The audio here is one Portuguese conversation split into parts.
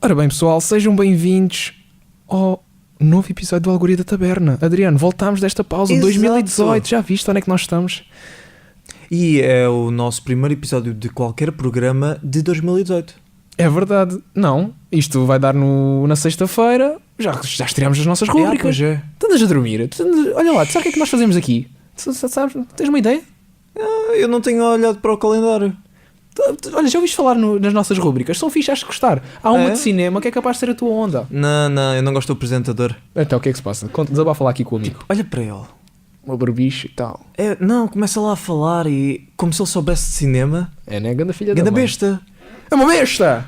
Ora bem, pessoal, sejam bem-vindos ao novo episódio do Algoria da Taberna. Adriano, voltámos desta pausa. Exato. 2018, já viste onde é que nós estamos? E é o nosso primeiro episódio de qualquer programa de 2018. É verdade. Não, isto vai dar na sexta-feira. Já estreámos as nossas rúbricas. Pois é. Tu andas a dormir. Olha lá, tu sabes o que é que nós fazemos aqui? Sabes? Tens uma ideia? Eu não tenho olhado para o calendário. Olha, já ouviste falar nas nossas rúbricas? São fixe, acho que gostar. Há uma É? de cinema que é capaz de ser a tua onda. Não, eu não gosto do apresentador. Então, o que é que se passa? Desabafa falar aqui com o amigo. Olha para ele. Uma barbicha e tal. Não, começa lá a falar e como se ele soubesse de cinema. É, né? Ganda filha da Ganda mãe. besta. É uma besta!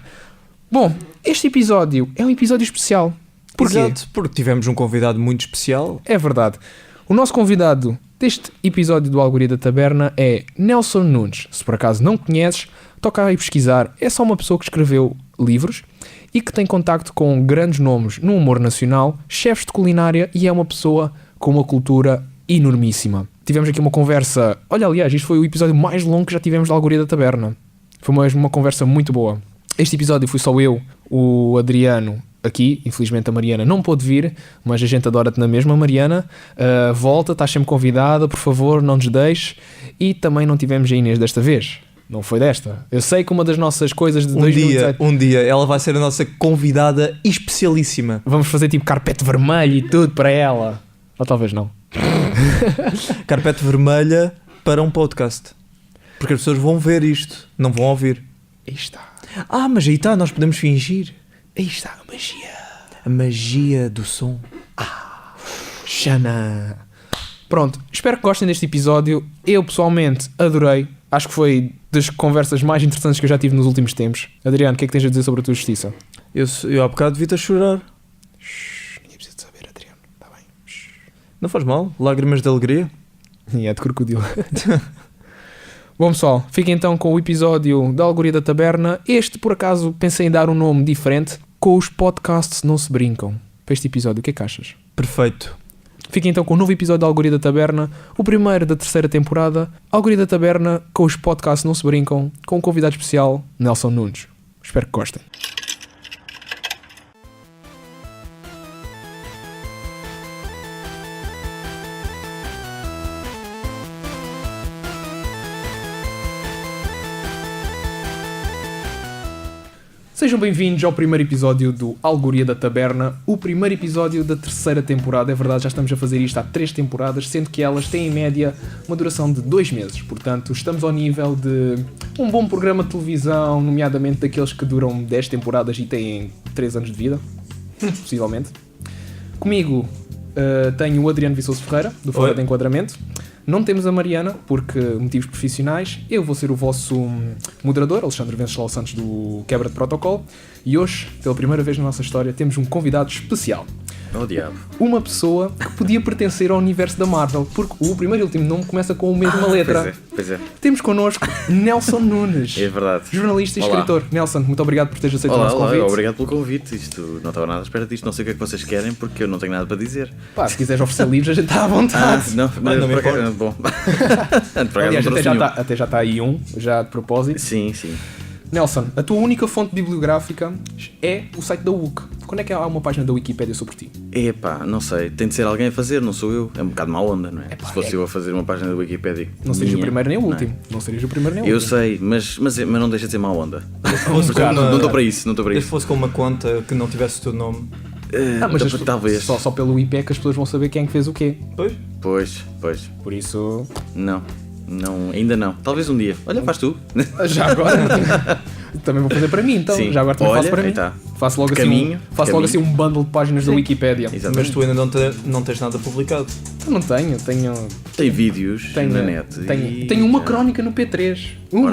Bom, este episódio é um episódio especial. Porquê? Exato, porque tivemos um convidado muito especial. É verdade. O nosso convidado deste episódio do Algoria da Taberna é Nelson Nunes. Se por acaso não conheces, toca aí pesquisar. É só uma pessoa que escreveu livros e que tem contacto com grandes nomes no humor nacional, chefes de culinária e é uma pessoa com uma cultura enormíssima. Tivemos aqui uma conversa... Olha, aliás, isto foi o episódio mais longo que já tivemos da Algoria da Taberna. Foi mesmo uma conversa muito boa. Este episódio fui só eu, o Adriano, aqui. Infelizmente a Mariana não pôde vir, mas a gente adora-te na mesma, Mariana. Volta, estás sempre convidada, por favor, não nos deixes. E também não tivemos a Inês desta vez. Não foi desta. Eu sei que uma das nossas coisas de 2017... Um dia, ela vai ser a nossa convidada especialíssima. Vamos fazer tipo carpete vermelho e tudo para ela. Ou talvez não. Carpete vermelha para um podcast. Porque as pessoas vão ver isto, não vão ouvir. Aí está. Mas aí está, nós podemos fingir. Aí está a magia. A magia do som. Xana. Pronto, espero que gostem deste episódio. Eu pessoalmente adorei. Acho que foi das conversas mais interessantes que eu já tive nos últimos tempos. Adriano, o que é que tens a dizer sobre a tua justiça? Eu há bocado devia-te a chorar. Ninguém precisa de saber, Adriano. Está bem. Não faz mal, lágrimas de alegria. E é de crocodilo. Bom pessoal, fiquem então com o episódio da Algoria da Taberna. Este, por acaso, pensei em dar um nome diferente. Com os podcasts não se brincam. Para este episódio, o que é que achas? Perfeito. Fiquem então com o novo episódio da Algoria da Taberna, o primeiro da terceira temporada. Algoria da Taberna, com os podcasts não se brincam, com um convidado especial, Nelson Nunes. Espero que gostem. Sejam bem-vindos ao primeiro episódio do Algoria da Taberna, o primeiro episódio da terceira temporada. É verdade, já estamos a fazer isto há 3 temporadas, sendo que elas têm em média uma duração de 2 meses. Portanto, estamos ao nível de um bom programa de televisão, nomeadamente daqueles que duram 10 temporadas e têm 3 anos de vida, possivelmente. Comigo tenho o Adriano Viçoso Ferreira, do Fora de Enquadramento. Não temos a Mariana, porque motivos profissionais. Eu vou ser o vosso moderador, Alexandre Venceslau Santos, do Quebra de Protocolo. E hoje, pela primeira vez na nossa história, temos um convidado especial. Oh, diabo. Uma pessoa que podia pertencer ao universo da Marvel, porque o primeiro e último nome começa com a mesma letra. Pois é. Temos connosco Nelson Nunes, É verdade. jornalista e Olá. escritor. Nelson, muito obrigado por teres aceito o nosso Olá, convite. obrigado pelo convite. Isto não estava nada à espera disto, não sei o que é que vocês querem, porque eu não tenho nada para dizer. Pá, se quiseres oferecer livros, a gente está à vontade. Não não me por acaso- importa. bom. Por acaso Aliás, não trouxe nenhum. até já está aí já de propósito. Sim. Nelson, a tua única fonte bibliográfica é o site da WUC. Quando é que há uma página da Wikipédia sobre ti? Epá, não sei. Tem de ser alguém a fazer, não sou eu. É um bocado má onda, não é? Epá, Se fosse eu a fazer uma página da Wikipédia. Não serias o minha, primeiro nem o não é? último. Não serias o primeiro nem o Eu último. sei, mas não deixa de ser má onda. fosse Porque com uma- não estou para isso, não estou para Desde isso. fosse com uma conta que não tivesse o teu nome. Mas Talvez. Só pelo IP é que as pessoas vão saber quem é que fez o quê. Pois. Pois. Por isso... Não, ainda não. Talvez um dia. Olha, faz tu. Já agora... também vou fazer para mim, então. Sim. Já agora também Olha, faço para aí mim. tá. Faço logo, De assim, caminho, faço logo assim um bundle de páginas da Wikipédia. Exatamente. Mas tu ainda não tens nada publicado. Eu não tenho. Tem vídeos na net. Tenho uma crónica no P3. Uma.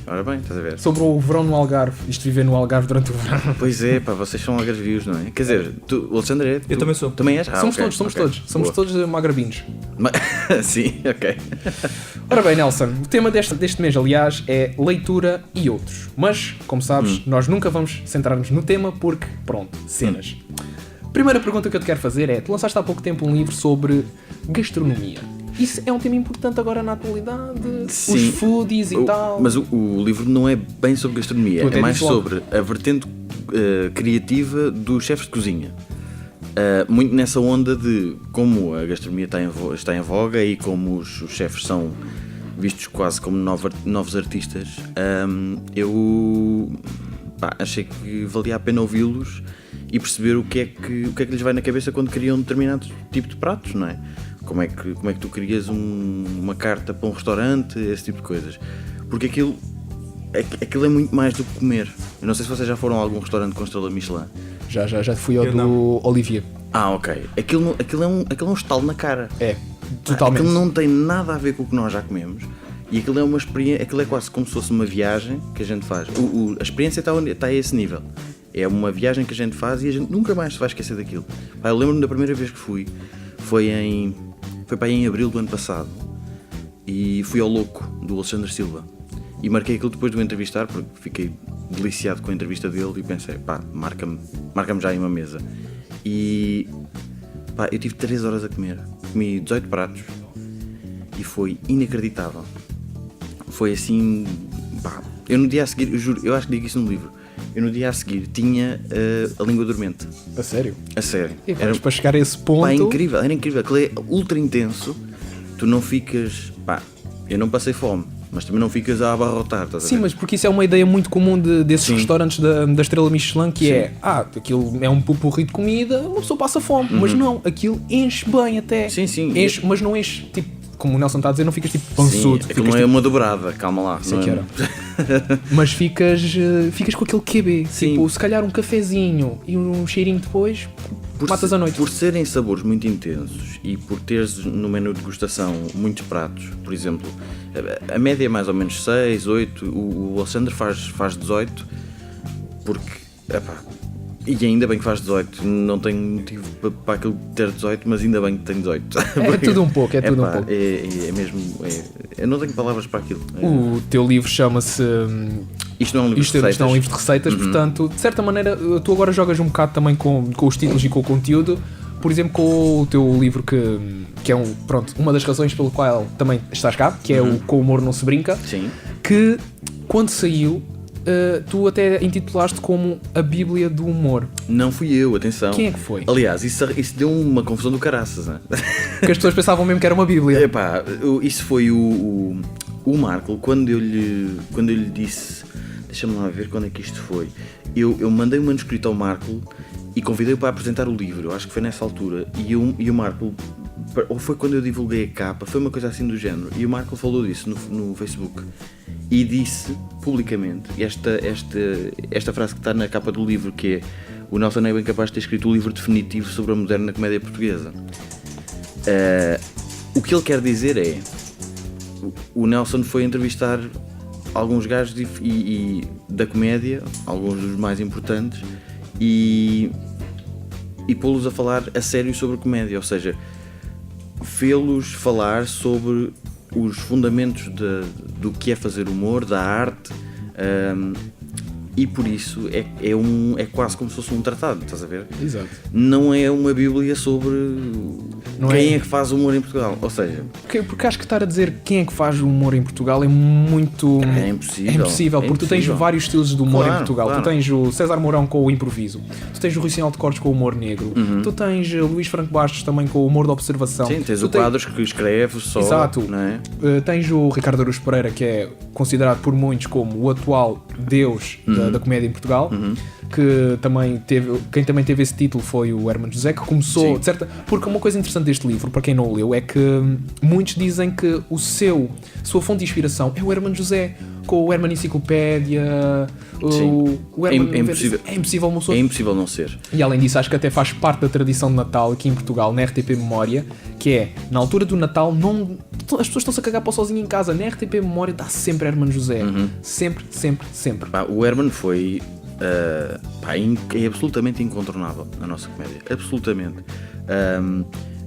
Ora bem, estás a ver? Sobre o verão no Algarve. Isto viver no Algarve durante o verão. Pois é, pá, vocês são algarvios, não é? Quer dizer, tu, o Alexandre é? Eu também sou. Também és? Somos ok, todos, somos ok. todos. Somos Boa. todos magravinhos. Sim, ok. Ora bem, Nelson, o tema deste mês, aliás, é leitura e outros. Mas, como sabes, nós nunca vamos centrar-nos no tema porque, pronto, cenas. Primeira pergunta que eu te quero fazer é, tu lançaste há pouco tempo um livro sobre gastronomia. Isso é um tema importante agora na atualidade? Sim. Os foodies e tal? Mas o livro não é bem sobre gastronomia, Tu até é mais dizes logo. sobre a vertente criativa dos chefes de cozinha. Muito nessa onda de como a gastronomia está em voga e como os chefes são vistos quase como novos artistas, eu achei que valia a pena ouvi-los e perceber o que é que lhes vai na cabeça quando criam determinado tipo de pratos, não é? Como é que tu crias uma carta para um restaurante, esse tipo de coisas. Porque aquilo é muito mais do que comer. Eu não sei se vocês já foram a algum restaurante com estrela Michelin. Já fui ao Eu do não. Olivier. Ok. Aquilo é um estalo na cara. É, totalmente. Aquilo não tem nada a ver com o que nós já comemos. E aquilo é uma experiência, aquilo é quase como se fosse uma viagem que a gente faz. A experiência está a esse nível. É uma viagem que a gente faz e a gente nunca mais se vai esquecer daquilo. Eu lembro-me da primeira vez que fui, foi para aí em abril do ano passado, e fui ao Louco, do Alexandre Silva. E marquei aquilo depois de o entrevistar, porque fiquei deliciado com a entrevista dele e pensei, marca-me já aí uma mesa. E eu tive 3 horas a comer, comi 18 pratos e foi inacreditável. Foi assim, eu no dia a seguir, eu juro, eu acho que digo isso no livro, eu no dia a seguir tinha a língua dormente. A sério? A sério. E vamos para chegar a esse ponto. Era incrível, aquilo é ultra intenso, tu não ficas, eu não passei fome, mas também não ficas a abarrotar, estás a ver? Sim, mas porque isso é uma ideia muito comum desses Sim. restaurantes da Estrela Michelin, que Sim. é, aquilo é um pupurri de comida, uma pessoa passa fome, mas não, aquilo enche bem até. Sim, sim. Enche, mas não enche, tipo, como o Nelson está a dizer, não ficas tipo pançudo. Sim, aquilo não é uma dobrada, calma lá. Sei não que é- era. Mas ficas com aquele QB, Sim. tipo, se calhar um cafezinho e um cheirinho depois, matas a noite. Por serem sabores muito intensos e por teres no menu de degustação muitos pratos, por exemplo, a média é mais ou menos 6, 8, o Alexandre faz 18, porque, e ainda bem que faz 18, não tenho motivo para aquilo ter 18, mas ainda bem que tem 18. É tudo um pouco, é tudo um pouco. É mesmo, eu não tenho palavras para aquilo. O teu livro chama-se Isto não é um livro Isto de receitas. é um livro de receitas, portanto, de certa maneira, tu agora jogas um bocado também com os títulos e com o conteúdo. Por exemplo, com o teu livro que é uma das razões pelo qual também estás cá, que é o Com o Humor Não Se Brinca, Sim. que quando saiu, tu até intitulaste como a Bíblia do Humor. Não fui eu, atenção. Quem é que foi? Aliás, isso deu uma confusão do caraças, né? Porque as pessoas pensavam mesmo que era uma Bíblia. Isso foi o Marco, quando eu lhe disse, deixa-me lá ver quando é que isto foi. Eu mandei um manuscrito ao Marco e convidei-o para apresentar o livro, eu acho que foi nessa altura, e o Marco, ou foi quando eu divulguei a capa, foi uma coisa assim do género, e o Marco falou disso no Facebook e disse publicamente esta frase que está na capa do livro, que é: o Nelson é bem capaz de ter escrito o livro definitivo sobre a moderna comédia portuguesa. O que ele quer dizer é: o Nelson foi entrevistar alguns gajos e da comédia, alguns dos mais importantes, e pô-los a falar a sério sobre comédia, ou seja, fê-los falar sobre os fundamentos do que é fazer humor, da arte, e por isso é quase como se fosse um tratado, estás a ver? Exato. Não é uma bíblia sobre Não quem é. é que faz humor em Portugal, ou seja, Porque acho que estar a dizer quem é que faz o humor em Portugal é muito... é impossível. É impossível, porque tu tens vários estilos de humor Claro, em Portugal. claro. Tu tens o César Mourão com o improviso, tu tens o Rui Sinal de Cortes com o humor negro, tu tens o Luís Franco Bastos também com o humor da observação. Sim, tens tu o Quadros que escreve só, Exato. não é? Tens o Ricardo Araújo Pereira, que é considerado por muitos como o atual deus da comédia em Portugal, que quem também teve esse título foi o Hermano José, que começou, Sim. de certa... Porque uma coisa interessante deste livro, para quem não o leu, é que muitos dizem que sua fonte de inspiração é o Hermano José, com o Hermano Enciclopédia, Sim. o Hermano... É impossível. É impossível uma pessoa... É impossível não ser. E além disso, acho que até faz parte da tradição de Natal aqui em Portugal, na RTP Memória, que é, na altura do Natal, as pessoas estão-se a cagar para o sozinho em casa. Na RTP Memória dá sempre Hermano José. Sempre, sempre, sempre. O Herman foi é absolutamente incontornável na nossa comédia, absolutamente.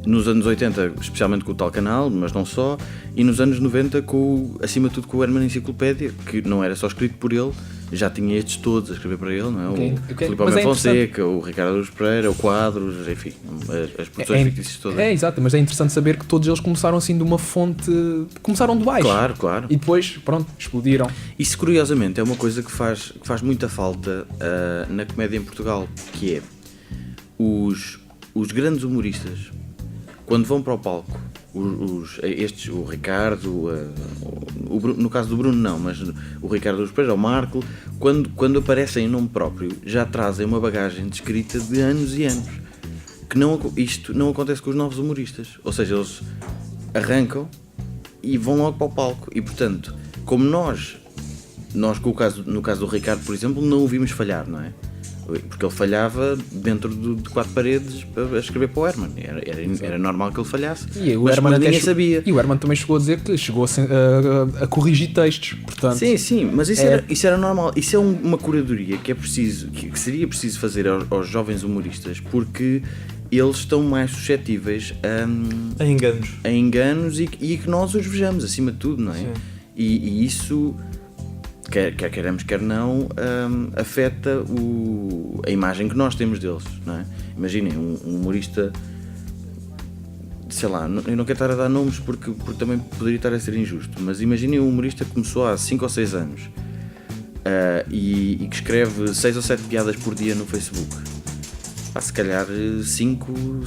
Nos anos 80, especialmente com o tal canal, mas não só, e nos anos 90, acima de tudo, com o Herman Enciclopédia, que não era só escrito por ele, já tinha estes todos a escrever para ele, não é? Ok. O Filipe Mas Almeida é Fonseca, o Ricardo Aruz Pereira, o Quadros, enfim, as produções fictícias todas. É, exato, mas é interessante saber que todos eles começaram assim de uma fonte. Começaram de baixo. Claro, claro. E depois, pronto, explodiram. Isso, curiosamente, é uma coisa que faz muita falta na comédia em Portugal, que é os grandes humoristas, quando vão para o palco, o Ricardo, o Bruno, no caso do Bruno não, mas o Ricardo dos Pereira, o Marco, quando aparecem em nome próprio, já trazem uma bagagem de escrita de anos e anos. Isto não acontece com os novos humoristas. Ou seja, eles arrancam e vão logo para o palco. E portanto, como nós no caso do Ricardo, por exemplo, não o vimos falhar, não é? Porque ele falhava dentro de 4 paredes a escrever para o Herman. Era normal que ele falhasse. E o mas Herman ninguém sabia. E o Herman também chegou a dizer que chegou a corrigir textos. Portanto, Sim, mas isso era normal. Isso é uma curadoria que seria preciso fazer aos jovens humoristas, porque eles estão mais suscetíveis A enganos. e que nós os vejamos, acima de tudo, não é? Sim. E isso, quer queremos, quer não, afeta a imagem que nós temos deles, não é? Imaginem, um humorista, sei lá, eu não quero estar a dar nomes porque também poderia estar a ser injusto, mas imaginem um humorista que começou há 5 ou 6 anos e que escreve 6 ou 7 piadas por dia no Facebook. Se calhar 5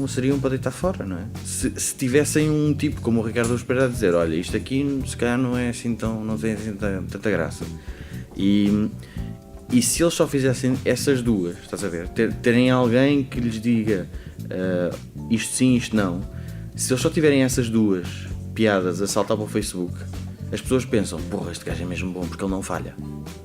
seriam para deitar fora, não é? Se tivessem um tipo como o Ricardo dos Pereira a dizer, olha, isto aqui se calhar não é assim não tem assim tanta graça. E se eles só fizessem essas duas, estás a ver? Terem alguém que lhes diga isto sim, isto não. Se eles só tiverem essas duas piadas a saltar para o Facebook, as pessoas pensam, porra, este gajo é mesmo bom porque ele não falha,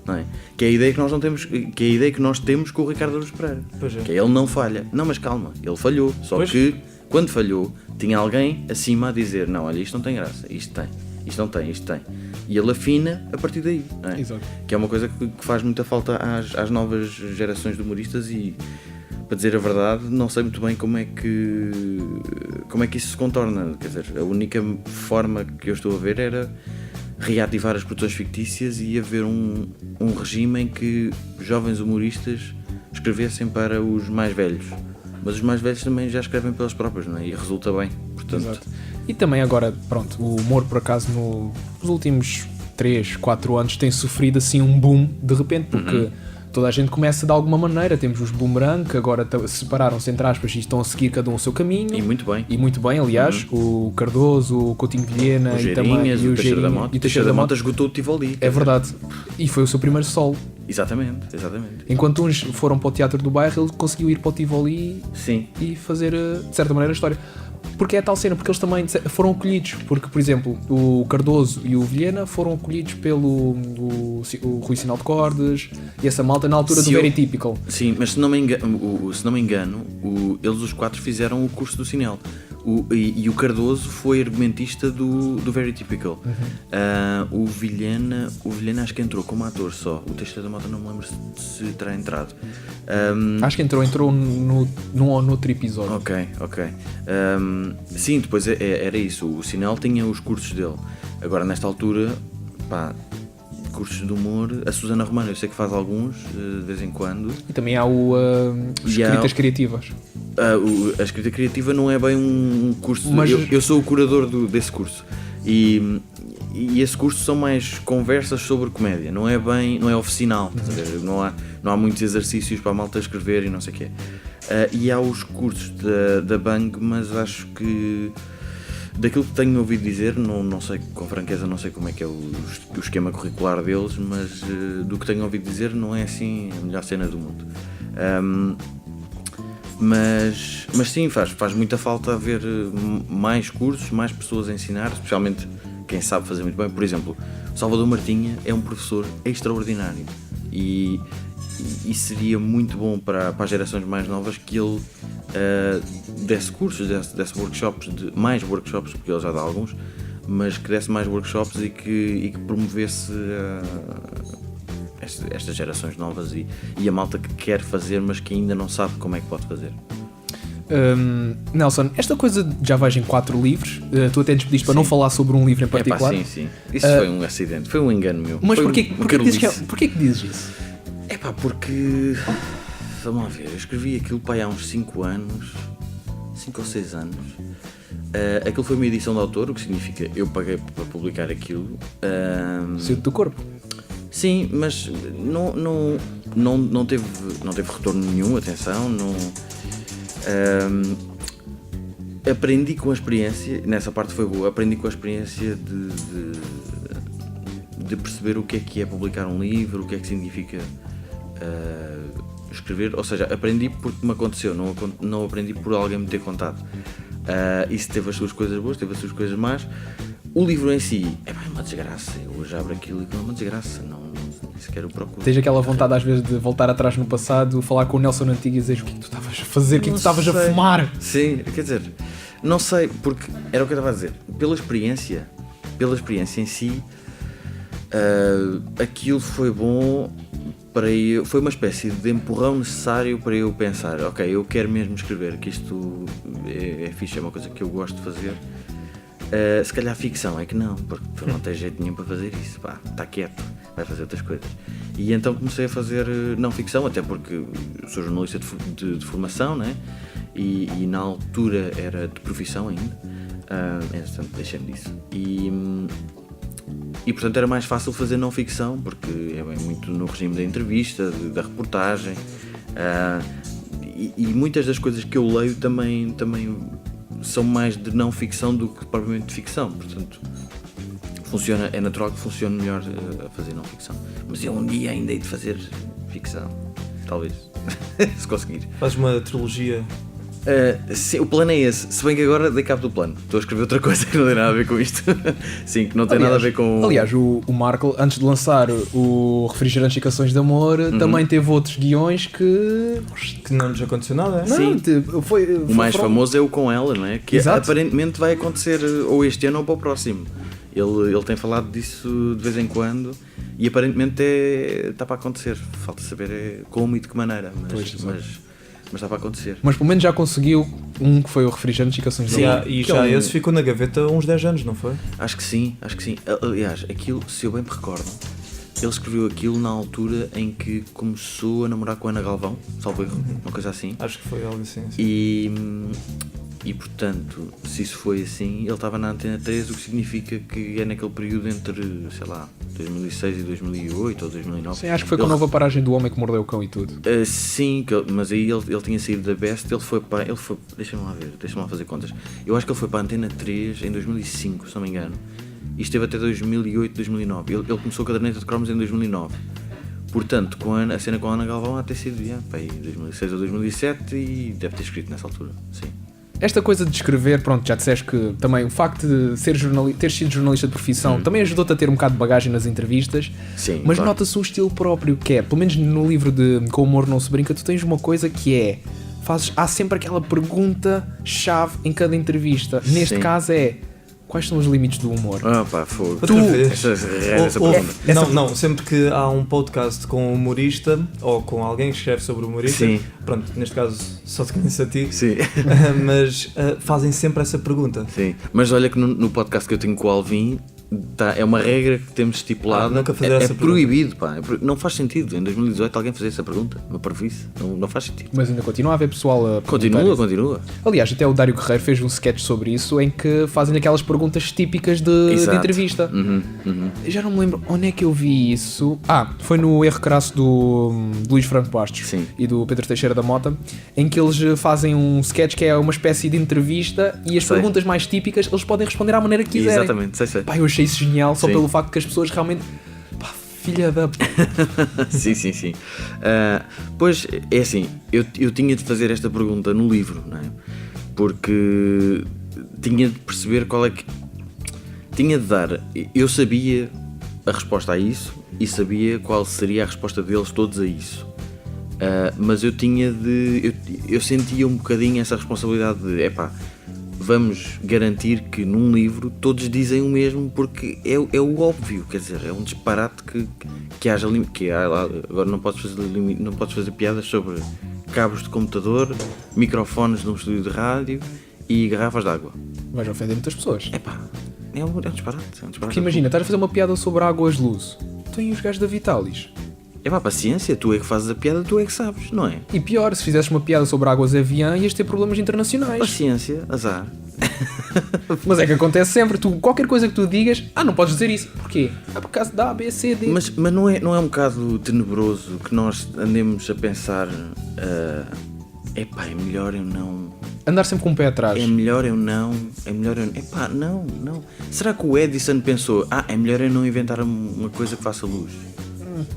não é? Que é a ideia que nós não temos, que é a ideia que nós temos com o Ricardo Aruz Pereira, que é ele não falha. Não, mas calma, ele falhou, só que quando falhou tinha alguém acima a dizer, não, olha, isto não tem graça, isto tem, isto não tem, isto tem, e ele afina a partir daí, não é? Exato. Que é uma coisa que faz muita falta às novas gerações de humoristas e, para dizer a verdade, não sei muito bem como é que isso se contorna. Quer dizer, a única forma que eu estou a ver era reativar as produções fictícias e haver um regime em que jovens humoristas escrevessem para os mais velhos, mas os mais velhos também já escrevem pelas próprias, não é? E resulta bem, portanto. Exato. E também agora, pronto, o humor por acaso nos últimos 3, 4 anos tem sofrido assim um boom de repente, porque toda a gente começa de alguma maneira. Temos os Boomerang que agora separaram-se entre aspas e estão a seguir cada um o seu caminho. E muito bem. E muito bem, aliás, o Cardoso, o Coutinho Vilhena O e também Geirinhas, o Teixeira da Mota. e O Teixeira da Mota esgotou o Tivoli. É verdade. E foi o seu primeiro solo. Exatamente. Enquanto uns foram para o Teatro do Bairro, ele conseguiu ir para o Tivoli Sim. e fazer, de certa maneira, a história. Porque é tal cena, porque eles também foram acolhidos. Porque, por exemplo, o Cardoso e o Vilhena foram acolhidos pelo o Rui Sinal de Cordes e essa malta na altura do Very Typical. Sim, mas se não me engano, eles os 4 fizeram o curso do Sinel. E o Cardoso foi argumentista do Very Typical. O Vilhena acho que entrou como ator só. O Teixeira da Mota não me lembro se terá entrado. Acho que entrou num ou noutro episódio. Ok. Sim, depois era isso. O Sinel tinha os cursos dele. Agora, nesta altura, cursos de humor, a Susana Romano, eu sei que faz alguns, de vez em quando. E também há o Escritas Criativas. A escrita criativa não é bem um curso, mas eu sou o curador desse curso e esse curso são mais conversas sobre comédia, não é oficinal, não há muitos exercícios para a malta escrever e não sei o quê. E há os cursos da Bang, mas acho que daquilo que tenho ouvido dizer, não sei, com franqueza não sei como é que é o esquema curricular deles, mas do que tenho ouvido dizer não é assim a melhor cena do mundo. Mas sim, faz muita falta haver mais cursos, mais pessoas a ensinar, especialmente quem sabe fazer muito bem. Por exemplo, o Salvador Martinha é um professor extraordinário e seria muito bom para as gerações mais novas que ele desse cursos, desse workshops, mais workshops, porque ele já dá alguns, mas que desse mais workshops e que promovesse estas gerações novas e a malta que quer fazer, mas que ainda não sabe como é que pode fazer. Nelson, esta coisa de já vais em 4 livros, tu até nos pediste para não falar sobre um livro em particular. Sim. Isso foi um acidente, foi um engano meu. Mas Foi porquê carolice. que dizes isso? Porque... Vamos lá ver, eu escrevi aquilo há uns 5 anos, 5 ou 6 anos. Aquilo foi uma edição de autor, o que significa eu paguei para publicar aquilo. Saiu do teu corpo. Sim, mas não teve retorno nenhum, atenção, aprendi com a experiência, nessa parte foi boa, aprendi com a experiência de perceber o que é publicar um livro, o que é que significa escrever, ou seja, aprendi porque me aconteceu, não aprendi por alguém me ter contado. Isso teve as suas coisas boas, teve as suas coisas más. O livro em si é uma desgraça, eu hoje abro aquilo e é uma desgraça, não sequer o procuro. Tens aquela vontade às vezes de voltar atrás no passado, falar com o Nelson antigo e dizer o que é que tu estavas a fazer, o que é que tu estavas a fumar. Sim, quer dizer, não sei, porque era o que eu estava a dizer, pela experiência em si, aquilo foi bom para eu, foi uma espécie de empurrão necessário para eu pensar, ok, eu quero mesmo escrever, que isto é fixe, é uma coisa que eu gosto de fazer. Se calhar ficção, é que não, porque tu não tens jeito nenhum para fazer isso, pá, está quieto, vai fazer outras coisas. E então comecei a fazer não ficção, até porque sou jornalista de formação, né? E na altura era de profissão ainda, entretanto deixei-me disso. E portanto era mais fácil fazer não ficção, porque é muito no regime da entrevista, da reportagem, e muitas das coisas que eu leio também são mais de não ficção do que propriamente de ficção, portanto é natural que funcione melhor a fazer não ficção. Mas eu um dia ainda hei de fazer ficção, talvez, se conseguir. Fazes uma trilogia. Sim, o plano é esse, se bem que agora dei cabo do plano, estou a escrever outra coisa que não tem nada a ver com isto. Sim, que não tem nada a ver com... Aliás, o Marco, antes de lançar o Refrigerantes e Canções de Amor, também teve outros guiões que não nos aconteceu nada, é? Sim. O mais famoso é o Com Ela, não é? Que Exato. Aparentemente vai acontecer ou este ano ou para o próximo. Ele tem falado disso de vez em quando e aparentemente está para acontecer. Falta saber como e de que maneira, mas está para acontecer. Mas pelo menos já conseguiu um que foi o Refrigerantes e Canções de Amor. E já esse ficou na gaveta há uns 10 anos, não foi? Acho que sim. Aliás, aquilo, se eu bem me recordo, ele escreveu aquilo na altura em que começou a namorar com a Ana Galvão, salvo erro, uma coisa assim. Acho que foi algo assim. Sim. E portanto, se isso foi assim, ele estava na Antena 3, o que significa que é naquele período entre, sei lá, 2006 e 2008 ou 2009. Sim, acho que foi com a nova paragem do Homem que Mordeu o Cão e tudo. Sim, mas aí ele tinha saído da Best, ele foi deixa-me lá fazer contas. Eu acho que ele foi para a Antena 3 em 2005, se não me engano. E esteve até 2008, 2009. Ele começou a Caderneta de Cromos em 2009. Portanto, a cena com a Ana Galvão há ter sido em 2006 ou 2007 e deve ter escrito nessa altura, sim. Esta coisa de escrever, pronto, já disseste que também o facto de ter sido jornalista de profissão também ajudou-te a ter um bocado de bagagem nas entrevistas. Sim, mas claro. nota-se um estilo próprio que é, pelo menos no livro de Com o Humor Não Se Brinca, tu tens uma coisa que é, há sempre aquela pergunta-chave em cada entrevista. Neste caso é, quais são os limites do humor? Fogo. Essa pergunta. Não, sempre que há um podcast com um humorista ou com alguém que escreve sobre o humorista, sim. Pronto, neste caso só te conheço a ti, sim. Mas fazem sempre essa pergunta. Sim, mas olha que no podcast que eu tenho com o Alvin, é uma regra que temos estipulada, nunca fazer essa pergunta. Proibido, não faz sentido, em 2018 alguém fazer essa pergunta, uma parvoíce, não faz sentido. Mas ainda continua a haver pessoal a Continua. Aliás, até o Dário Guerreiro fez um sketch sobre isso em que fazem aquelas perguntas típicas de entrevista. Já não me lembro onde é que eu vi isso. Foi no Erro Crasso do Luís Franco Bastos. Sim. E do Pedro Teixeira da Mota, em que eles fazem um sketch que é uma espécie de entrevista e as perguntas mais típicas eles podem responder à maneira que quiserem. Exatamente, sei. Pá, eu achei isso genial, só Sim. pelo facto que as pessoas realmente... filha da... Sim. Pois, é assim, eu tinha de fazer esta pergunta no livro, não é? Porque tinha de perceber qual é que... Tinha de dar... Eu sabia a resposta a isso e sabia qual seria a resposta deles todos a isso. Mas eu tinha de... Eu sentia um bocadinho essa responsabilidade de... Vamos garantir que num livro todos dizem o mesmo, porque é o óbvio, quer dizer, é um disparate que haja agora não podes fazer piadas sobre cabos de computador, microfones num estúdio de rádio e garrafas de água. Vais ofender muitas pessoas. Epá, é um disparate. Porque imagina, estás a fazer uma piada sobre águas luz. Tem os gajos da Vitalis. Epá, paciência, tu é que fazes a piada, tu é que sabes, não é? E pior, se fizesses uma piada sobre águas Evian, ias ter problemas internacionais. Paciência, azar. Mas é que acontece sempre. Qualquer coisa que tu digas, não podes dizer isso. Porquê? Por causa da A, B, C, D. Mas não é um bocado tenebroso que nós andemos a pensar epá, é melhor eu não... Andar sempre com um pé atrás. É melhor eu não... Epá, não. Será que o Edison pensou, é melhor eu não inventar uma coisa que faça luz?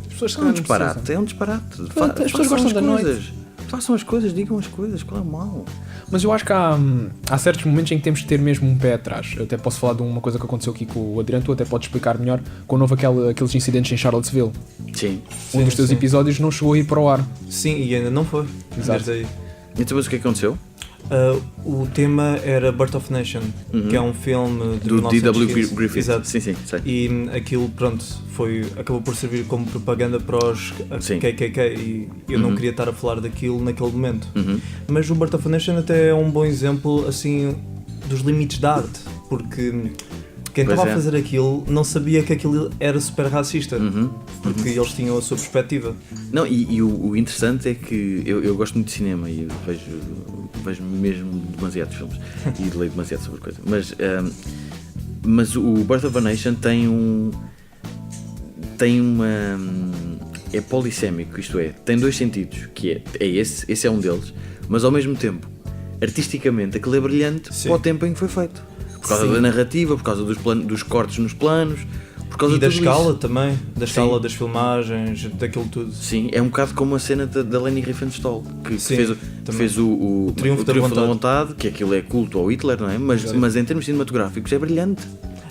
As pessoas se É um calhar não disparate, precisam. é um disparate. As pessoas gostam da noite. Façam as coisas, digam as coisas, qual é o mal? Mas eu acho que há certos momentos em que temos de ter mesmo um pé atrás. Eu até posso falar de uma coisa que aconteceu aqui com o Adriano, tu até podes explicar melhor, quando houve aqueles incidentes em Charlottesville. Sim. Um dos teus episódios não chegou a ir para o ar. Sim, e ainda não foi. Exato. Desde aí. Então, mas o que é que aconteceu? O tema era Birth of Nation, que é um filme de Do D.W. 1915. Griffith. Exato. Sim, sei. E aquilo, pronto, acabou por servir como propaganda para os Sim. KKK e eu não queria estar a falar daquilo naquele momento. Uhum. Mas o Birth of Nation até é um bom exemplo, assim, dos limites da arte, porque quem Pois estava é. a fazer aquilo não sabia que aquilo era super racista, porque eles tinham a sua perspectiva. Não, e o interessante é que eu gosto muito de cinema e vejo mesmo demasiados filmes e leio demasiado sobre coisa. Mas o Birth of a Nation tem uma... é polissémico, isto é, tem dois sentidos, que é esse é um deles, mas ao mesmo tempo, artisticamente, aquilo é brilhante Sim. para o tempo em que foi feito. Por causa Sim. da narrativa, por causa dos cortes nos planos, por causa E da de tudo escala isso. também, da Sim. escala das filmagens, daquilo tudo. Sim, é um bocado como a cena da Leni Riefenstahl, que Sim, fez o Triunfo da Vontade, que aquilo é culto ao Hitler, não é? Mas em termos cinematográficos é brilhante.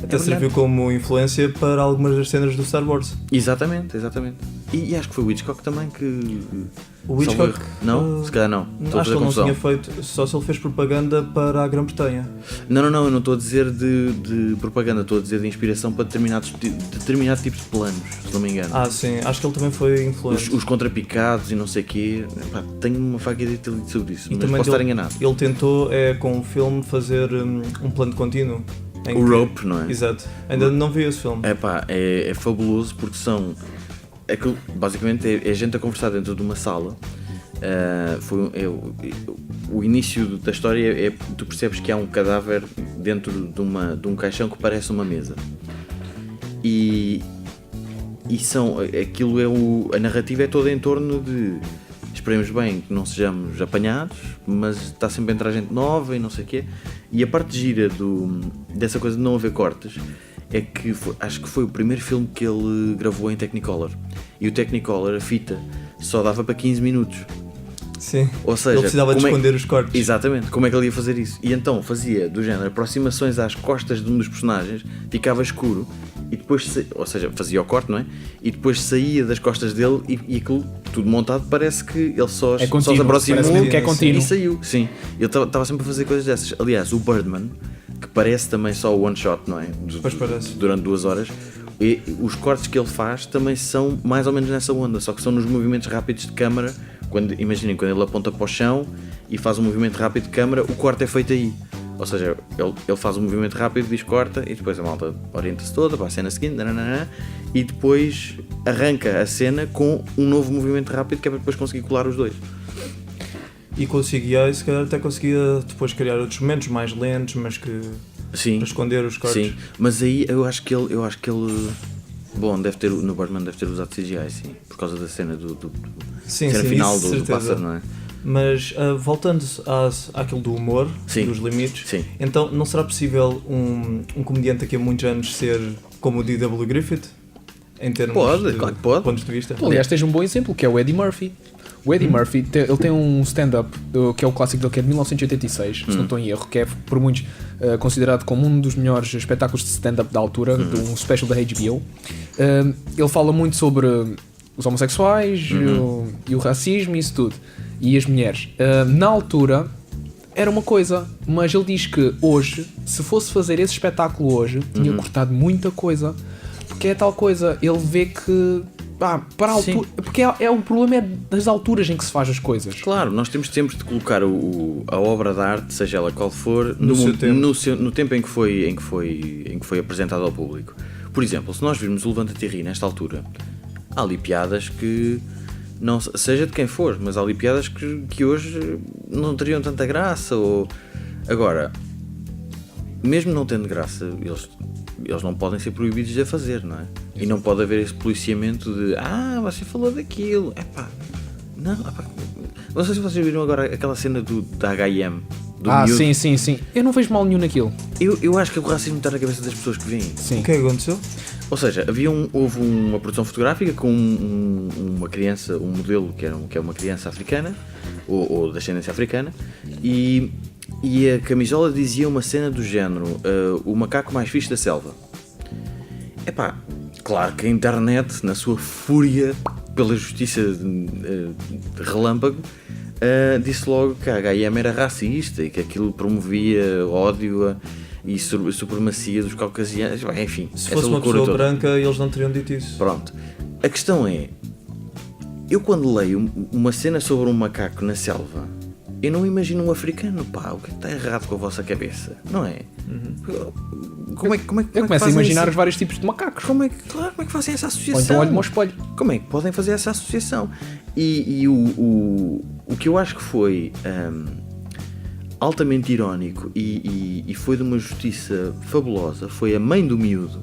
Até É serviu brilhante. como influência para algumas das cenas do Star Wars. Exatamente. E acho que foi o Hitchcock também que... O Hitchcock? Salvo erro. Não? Se calhar não. Estou a Acho fazer que ele não confusão. tinha feito, só se ele fez propaganda para a Grã-Bretanha. Não, eu não estou a dizer de propaganda, estou a dizer de inspiração para determinado tipo de planos, se não me engano. Sim, acho que ele também foi influente. Os contrapicados e não sei o quê. Epá, tenho uma vaga ideia sobre isso, E mas também posso estar enganado. Ele tentou, com o filme, fazer um plano contínuo. em O que- Rope, não é? Exato. Ainda não vi esse filme. É fabuloso porque são... Aquilo, basicamente é gente a conversar dentro de uma sala. O início da história tu percebes que há um cadáver dentro de um caixão que parece uma mesa. E aquilo a narrativa é toda em torno de... Esperemos bem que não sejamos apanhados, mas está sempre a entrar gente nova e não sei o quê. E a parte gira dessa coisa de não haver cortes é que acho que foi o primeiro filme que ele gravou em Technicolor. E o Technicolor, a fita, só dava para 15 minutos. Sim. Ou seja, Ele precisava de como é- esconder os cortes. Exatamente, como é que ele ia fazer isso? E então fazia, do género, aproximações às costas de um dos personagens, ficava escuro, e depois, ou seja, fazia o corte, não é? E depois saía das costas dele e aquilo, tudo montado, parece que ele só se contínuo, aproximou parece mesmo que é contínuo. e saiu. Sim, ele estava sempre a fazer coisas dessas. Aliás, o Birdman, que parece também só one shot, não é? Pois parece. Durante 2 horas. E os cortes que ele faz também são mais ou menos nessa onda, só que são nos movimentos rápidos de câmara. Imaginem, quando ele aponta para o chão e faz um movimento rápido de câmara, o corte é feito aí. Ou seja, ele faz um movimento rápido, diz corta, e depois a malta orienta-se toda para a cena seguinte, nananana, e depois arranca a cena com um novo movimento rápido que é para depois conseguir colar os dois. E com o CGI, se calhar até conseguia depois criar outros momentos mais lentos, mas que Sim, para esconder os cortes. sim. Mas aí eu acho que ele bom, no Birdman deve ter usado CGI, sim, por causa da cena Sim, cena sim, final isso, do certeza. pássaro, não é? Mas voltando àquilo do humor, Sim. dos limites, Sim. então não será possível um comediante daqui a muitos anos ser como o D.W. Griffith? Em termos Pode, de claro que pode. pontos de vista? Aliás, tens um bom exemplo, que é o Eddie Murphy. O Eddie Murphy, ele tem um stand-up, que é o clássico dele, que é de 1986, se não estou em erro, que é por muitos considerado como um dos melhores espetáculos de stand-up da altura, de um special da HBO. Ele fala muito sobre os homossexuais e o racismo e isso tudo, e as mulheres. Na altura era uma coisa, mas ele diz que hoje, se fosse fazer esse espetáculo hoje, tinha cortado muita coisa, porque é tal coisa, ele vê que Pá, para a Sim. altura. Porque o problema é das alturas em que se faz as coisas. Claro, nós temos sempre de colocar a obra de arte, seja ela qual for, No seu tempo. no tempo em que foi apresentada ao público. Por exemplo, se nós virmos o Levanta-te e Ri nesta altura, há ali piadas que, não, seja de quem for, mas há ali piadas que hoje não teriam tanta graça. Agora, mesmo não tendo graça, eles não podem ser proibidos de a fazer, não é? E não pode haver esse policiamento de você falou daquilo, não, não sei se vocês viram agora aquela cena da H&M, do miúdo. Sim. Eu não vejo mal nenhum naquilo. Eu acho que o racismo está na cabeça das pessoas que veem. Sim. O que é que aconteceu? Ou seja, houve uma produção fotográfica com uma criança, um modelo que é uma criança africana, ou de ascendência africana, e a camisola dizia uma cena do género, o macaco mais fixe da selva. Claro que a internet, na sua fúria pela justiça relâmpago, disse logo que a H&M era racista e que aquilo promovia ódio e supremacia dos caucasianos. Enfim, Se essa fosse uma loucura pessoa toda. branca, eles não teriam dito isso. Pronto. A questão é, eu quando leio uma cena sobre um macaco na selva, eu não imagino um africano, o que está errado com a vossa cabeça, não é? Como é que Eu começo a fazem imaginar isso? os vários tipos de macacos. Como é que fazem essa associação? Ou então olho-me ao espelho. Como é que podem fazer essa associação? E o que eu acho que foi altamente irónico e foi de uma justiça fabulosa foi a mãe do miúdo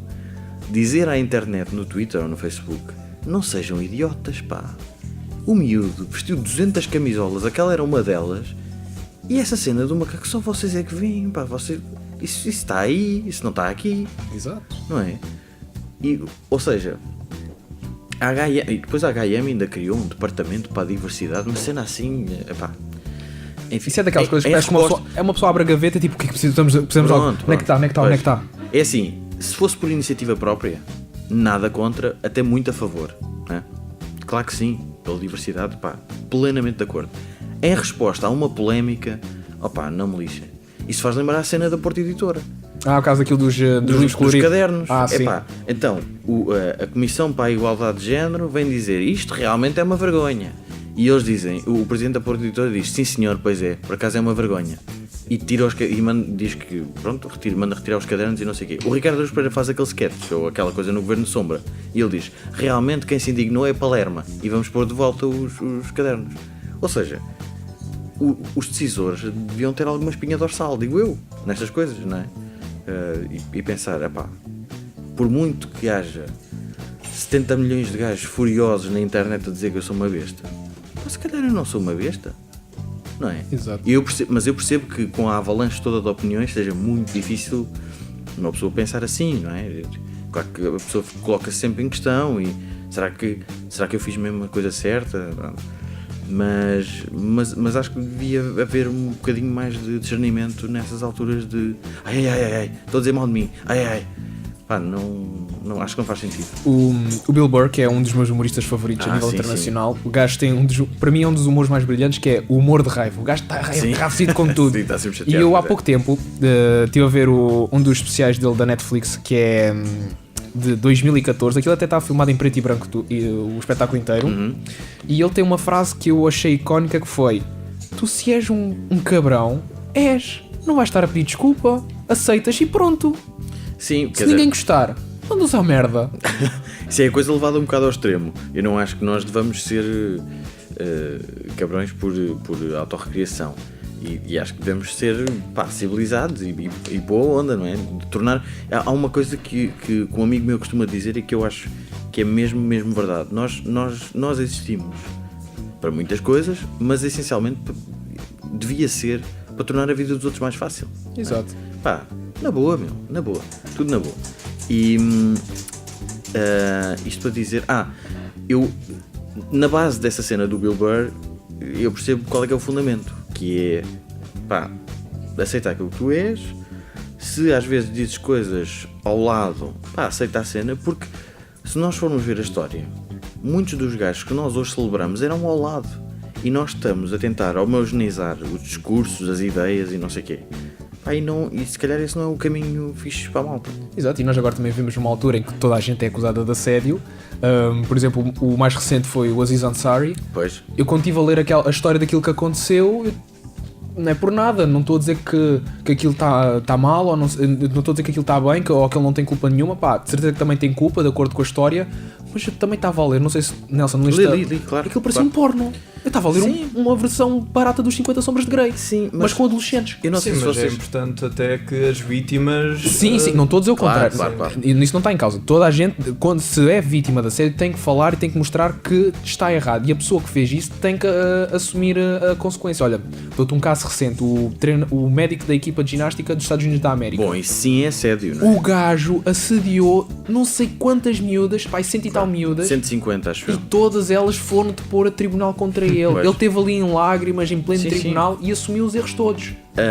dizer à internet, no Twitter ou no Facebook, não sejam idiotas, o miúdo vestiu 200 camisolas, aquela era uma delas, e essa cena do macaco só vocês é que veem, isso está aí, isso não está aqui, Exato. não é? Ou seja, e depois a H&M ainda criou um departamento para a diversidade, uma cena assim, enfim, Isso é daquelas coisas que a parece que uma pessoa abre a gaveta e tipo, o que é que precisamos algo? Onde é que está? Onde é que está? É assim, se fosse por iniciativa própria, nada contra, até muito a favor, né? Claro que sim, pela diversidade, plenamente de acordo. Em resposta a uma polémica, não me lixem. Isso faz lembrar a cena da Porta Editora. O caso daquilo dos livros Dos coloridos. cadernos. Sim. Então, a Comissão para a Igualdade de Género vem dizer isto realmente é uma vergonha. E eles dizem, o Presidente da Porta Editora diz, sim senhor, pois é, por acaso é uma vergonha. E diz que, pronto, manda retirar os cadernos e não sei o quê. O Ricardo Araújo Pereira faz aquele sketch, ou aquela coisa no Governo Sombra, e ele diz, realmente quem se indignou é Palerma, e vamos pôr de volta os cadernos. Ou seja, os decisores deviam ter alguma espinha dorsal, digo eu, nestas coisas, não é? E pensar, por muito que haja 70 milhões de gajos furiosos na internet a dizer que eu sou uma besta, mas se calhar eu não sou uma besta, não é? Exato. Mas eu percebo que com a avalanche toda de opiniões seja muito difícil uma pessoa pensar assim, não é? Claro que a pessoa coloca-se sempre em questão e será que eu fiz mesmo a coisa certa? Mas acho que devia haver um bocadinho mais de discernimento nessas alturas de estou a dizer mal de mim, não, acho que não faz sentido. O Bill Burr, que é um dos meus humoristas favoritos a nível sim, internacional, o gajo tem para mim é um dos humores mais brilhantes, que é o humor de raiva. O gajo está enraivecido com tudo. Sim, está sempre E chateado, eu há pouco tempo estive a ver um dos especiais dele da Netflix, que é de 2014. Aquilo até está filmado em preto e branco, o espetáculo inteiro. E ele tem uma frase que eu achei icónica, que foi: tu se és um cabrão, não vais estar a pedir desculpa, aceitas e pronto. Sim, Se ninguém gostar, manda usar merda. Isso é a coisa levada um bocado ao extremo. Eu não acho que nós devamos ser cabrões por autorrecriação. E acho que devemos ser civilizados e boa onda, não é? De tornar... Há uma coisa que um amigo meu costuma dizer e que eu acho que é mesmo verdade. Nós existimos para muitas coisas, mas essencialmente devia ser para tornar a vida dos outros mais fácil. Exato. Na boa, na boa. Tudo na boa. E isto para dizer... eu na base dessa cena do Bill Burr, eu percebo qual é que é o fundamento, que é aceitar aquilo que tu és. Se às vezes dizes coisas ao lado, aceita a cena, porque se nós formos ver a história, muitos dos gajos que nós hoje celebramos eram ao lado, e nós estamos a tentar homogeneizar os discursos, as ideias e não sei o quê. Pá, e se calhar esse não é o caminho fixe para a malta. Exato, e nós agora também vivemos numa altura em que toda a gente é acusada de assédio. Por exemplo, o mais recente foi o Aziz Ansari. Pois. Eu quando estive a ler a história daquilo que aconteceu, não é por nada, não estou a dizer que aquilo está mal, ou não estou a dizer que aquilo está bem, ou que ele não tem culpa nenhuma, pá, de certeza que também tem culpa, de acordo com a história, mas eu também estava a ler, não sei se, Nelson, não Li, claro. aquilo parecia claro. um porno. Eu estava a ler uma versão barata dos 50 Sombras de Grey, Sim, mas com adolescentes. Eu não sei Sim, se mas vocês... é importante até que as vítimas... Sim, não estou a dizer o Claro, contrário. claro. E nisso não está em causa. Toda a gente, quando se é vítima de assédio, tem que falar e tem que mostrar que está errado. E a pessoa que fez isso tem que assumir a consequência. Olha, dou-te um caso recente. O médico da equipa de ginástica dos Estados Unidos da América. Bom, isso sim é assédio, não é? O gajo assediou não sei quantas miúdas, pai, 100 e tal miúdas. 150, acho E eu. todas elas foram depor a tribunal contra ele. Pois. Ele teve ali em lágrimas, em pleno Sim, tribunal, e assumiu os erros todos.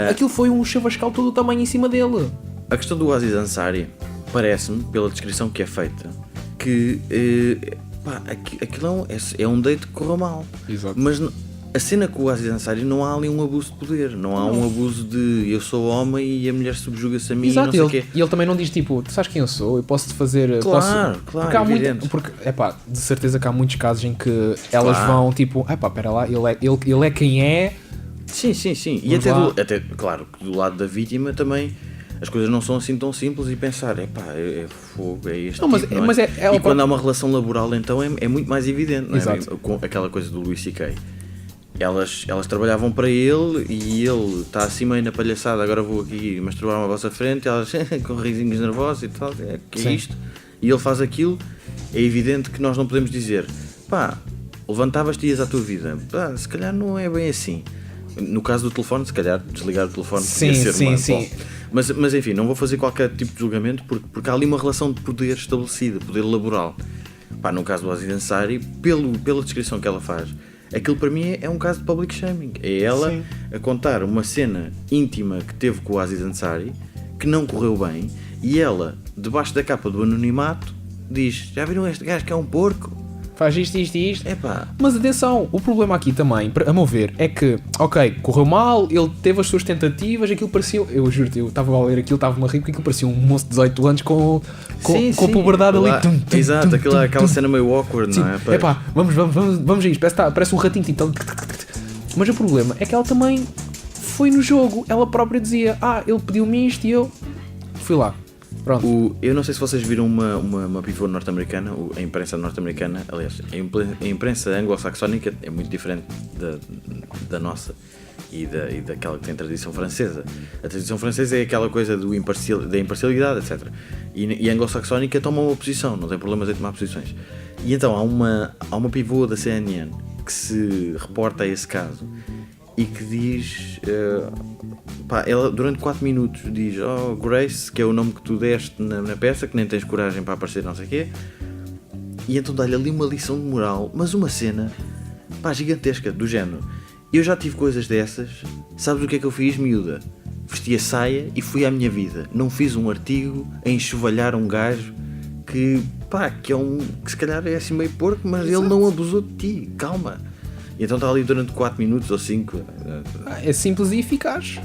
Aquilo foi um chavascal todo o tamanho em cima dele. A questão do Aziz Ansari parece-me, pela descrição que é feita, que pá, aquilo é um date que correu mal. Exato. Mas a cena com o Aziz Ansari não há ali um abuso de poder, não há um abuso de eu sou homem e a mulher subjuga-se a mim. Exato, e não sei o quê. e ele também não diz tipo, tu sabes quem eu sou, eu posso-te fazer. Claro, porque há evidente. porque, de certeza que há muitos casos em que elas Claro. vão tipo, pera lá, ele é quem é. Sim. E Vamos até, claro, que do lado da vítima também as coisas não são assim tão simples e pensar, é fogo, é este Não, mas- tipo, não é? mas é E quando há uma relação laboral então é muito mais evidente, não é? Exato. Com aquela coisa do Louis C.K. Elas trabalhavam para ele e ele está assim meio na palhaçada, agora vou aqui masturbar-me à vossa frente, elas com risinhos nervosos e tal, que é Sim. isto? E ele faz aquilo, é evidente que nós não podemos dizer, pá, levantavas-te e ias à tua vida, pá, se calhar não é bem assim. No caso do telefone, se calhar desligar o telefone podia ser sim. Bom, mas enfim, não vou fazer qualquer tipo de julgamento porque há ali uma relação de poder estabelecida, poder laboral. Pá, no caso do Aziz Ansari, pela descrição que ela faz, aquilo para mim é um caso de public shaming. É ela Sim. a contar uma cena íntima que teve com o Aziz Ansari, que não correu bem, e ela, debaixo da capa do anonimato, diz, já viram este gajo que é um porco? Faz isto. É pá, Mas atenção, o problema aqui também, a meu ver, é que, ok, correu mal, ele teve as suas tentativas, aquilo parecia, eu juro-te, eu estava a ler aquilo, estava-me a rir, porque aquilo parecia um moço de 18 anos com a puberdade ali. Lá, exato, aquela cena meio awkward, Sim, não é? Pois. epá, vamos a isto, parece um ratinho então. Mas o problema é que ela também foi no jogo, ela própria dizia, ele pediu-me isto e eu fui lá. Pronto. Eu não sei se vocês viram uma pivô norte-americana, a imprensa norte-americana, aliás, a imprensa anglo-saxónica é muito diferente da nossa e daquela que tem tradição francesa. A tradição francesa é aquela coisa da imparcialidade, etc. E a anglo-saxónica toma uma posição, não tem problemas em tomar posições. E então há uma pivô da CNN que se reporta a esse caso e que diz, pá, ela durante 4 minutos diz, Grace, que é o nome que tu deste na peça, que nem tens coragem para aparecer, não sei o quê, e então dá-lhe ali uma lição de moral, mas uma cena, pá, gigantesca, do género, eu já tive coisas dessas, sabes o que é que eu fiz, miúda? Vesti a saia e fui à minha vida, não fiz um artigo a enxovalhar um gajo que, pá, que se calhar é assim meio porco, mas ele não abusou de ti, calma. E então está ali durante 4 minutos ou 5. É simples e eficaz.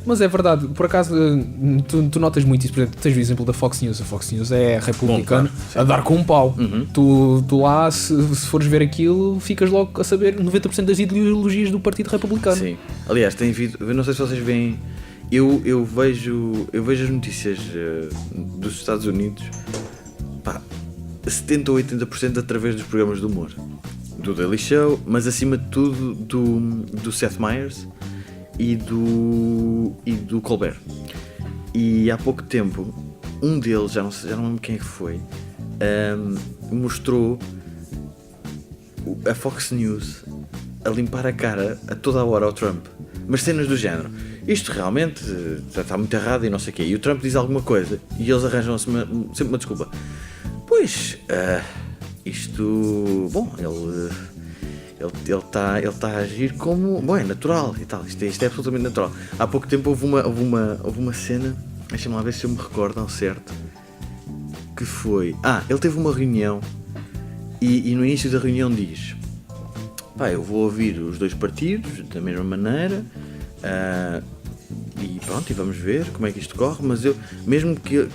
Mas é verdade, por acaso tu notas muito isso, por exemplo, tens o exemplo da Fox News. A Fox News é republicano. Bom, claro, a dar com um pau. Uhum. Tu lá, se fores ver aquilo, ficas logo a saber 90% das ideologias do Partido Republicano. Sim. Aliás, tem havido, eu não sei se vocês veem, eu vejo as notícias dos Estados Unidos, pá, 70 ou 80% através dos programas de humor. Do Daily Show, mas acima de tudo do Seth Meyers e do Colbert. E há pouco tempo, um deles, já não lembro quem é que foi, mostrou a Fox News a limpar a cara a toda a hora ao Trump. Mas cenas do género, isto realmente está muito errado e não sei o quê. E o Trump diz alguma coisa e eles arranjam sempre uma desculpa. Pois, isto, bom, ele está a agir como, bom, é natural e tal, isto é absolutamente natural. Há pouco tempo houve uma cena, deixa-me lá ver se eu me recordo ao certo, que foi, ele teve uma reunião e no início da reunião diz, pá, eu vou ouvir os dois partidos da mesma maneira, pronto, e vamos ver como é que isto corre, mas eu, mesmo que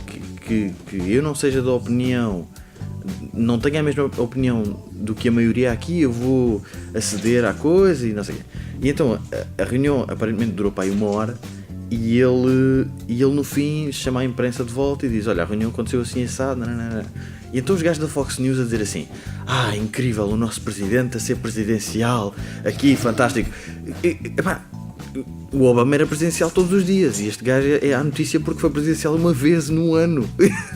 eu não seja da opinião, não tenha a mesma opinião do que a maioria aqui, eu vou aceder à coisa e não sei o quê. E então a reunião aparentemente durou para aí 1 hora e ele no fim chama a imprensa de volta e diz: olha, a reunião aconteceu assim assado, nananana. E então os gajos da Fox News a dizer assim: incrível, o nosso presidente a ser presidencial, aqui, fantástico. O Obama era presidencial todos os dias e este gajo é a notícia porque foi presidencial uma vez no ano.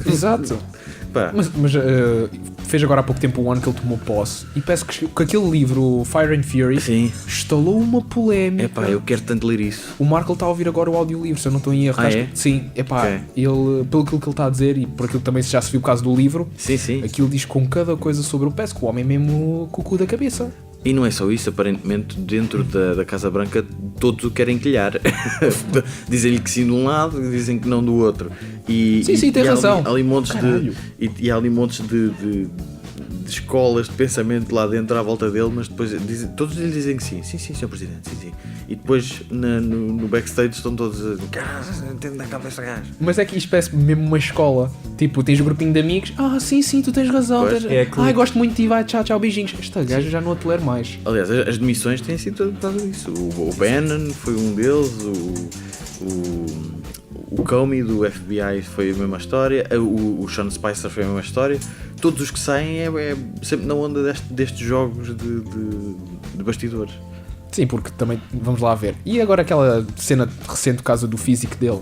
Exato. Pá. Mas fez agora há pouco tempo o ano que ele tomou posse e parece que aquele livro, Fire and Fury, Sim. instalou uma polémica. Eu quero tanto ler isso. O Marco está a ouvir agora o audiolivro, se eu não estou em erro. É? Sim, Ok. ele, pelo que ele está a dizer e por aquilo que também já se viu o caso do livro, Sim. aquilo diz com cada coisa sobre o parece que o homem é mesmo com o cu da cabeça. E não é só isso, aparentemente dentro da Casa Branca todos o querem quilhar. Dizem-lhe que sim de um lado e dizem que não do outro. Sim, tem razão. Há ali montes Caralho. há ali montes de escolas de pensamento lá dentro à volta dele, mas depois todos lhe dizem que sim, Sr. Presidente, sim. E depois no backstage estão todos a dizer: entende na cabeça, gajo. Mas é que isto parece mesmo uma escola. Tipo, tens um grupinho de amigos. Sim, tu tens razão. Pois, Gosto muito de ti, vai, tchau, beijinhos. Esta gaja já não a tolero mais. Aliás, as demissões têm sido por causa disso. O Bannon foi um deles, o Comey do FBI foi a mesma história, o Sean Spicer foi a mesma história. Todos os que saem é sempre na onda destes jogos de bastidores. Sim, porque também, vamos lá ver. E agora aquela cena recente do caso do físico dele?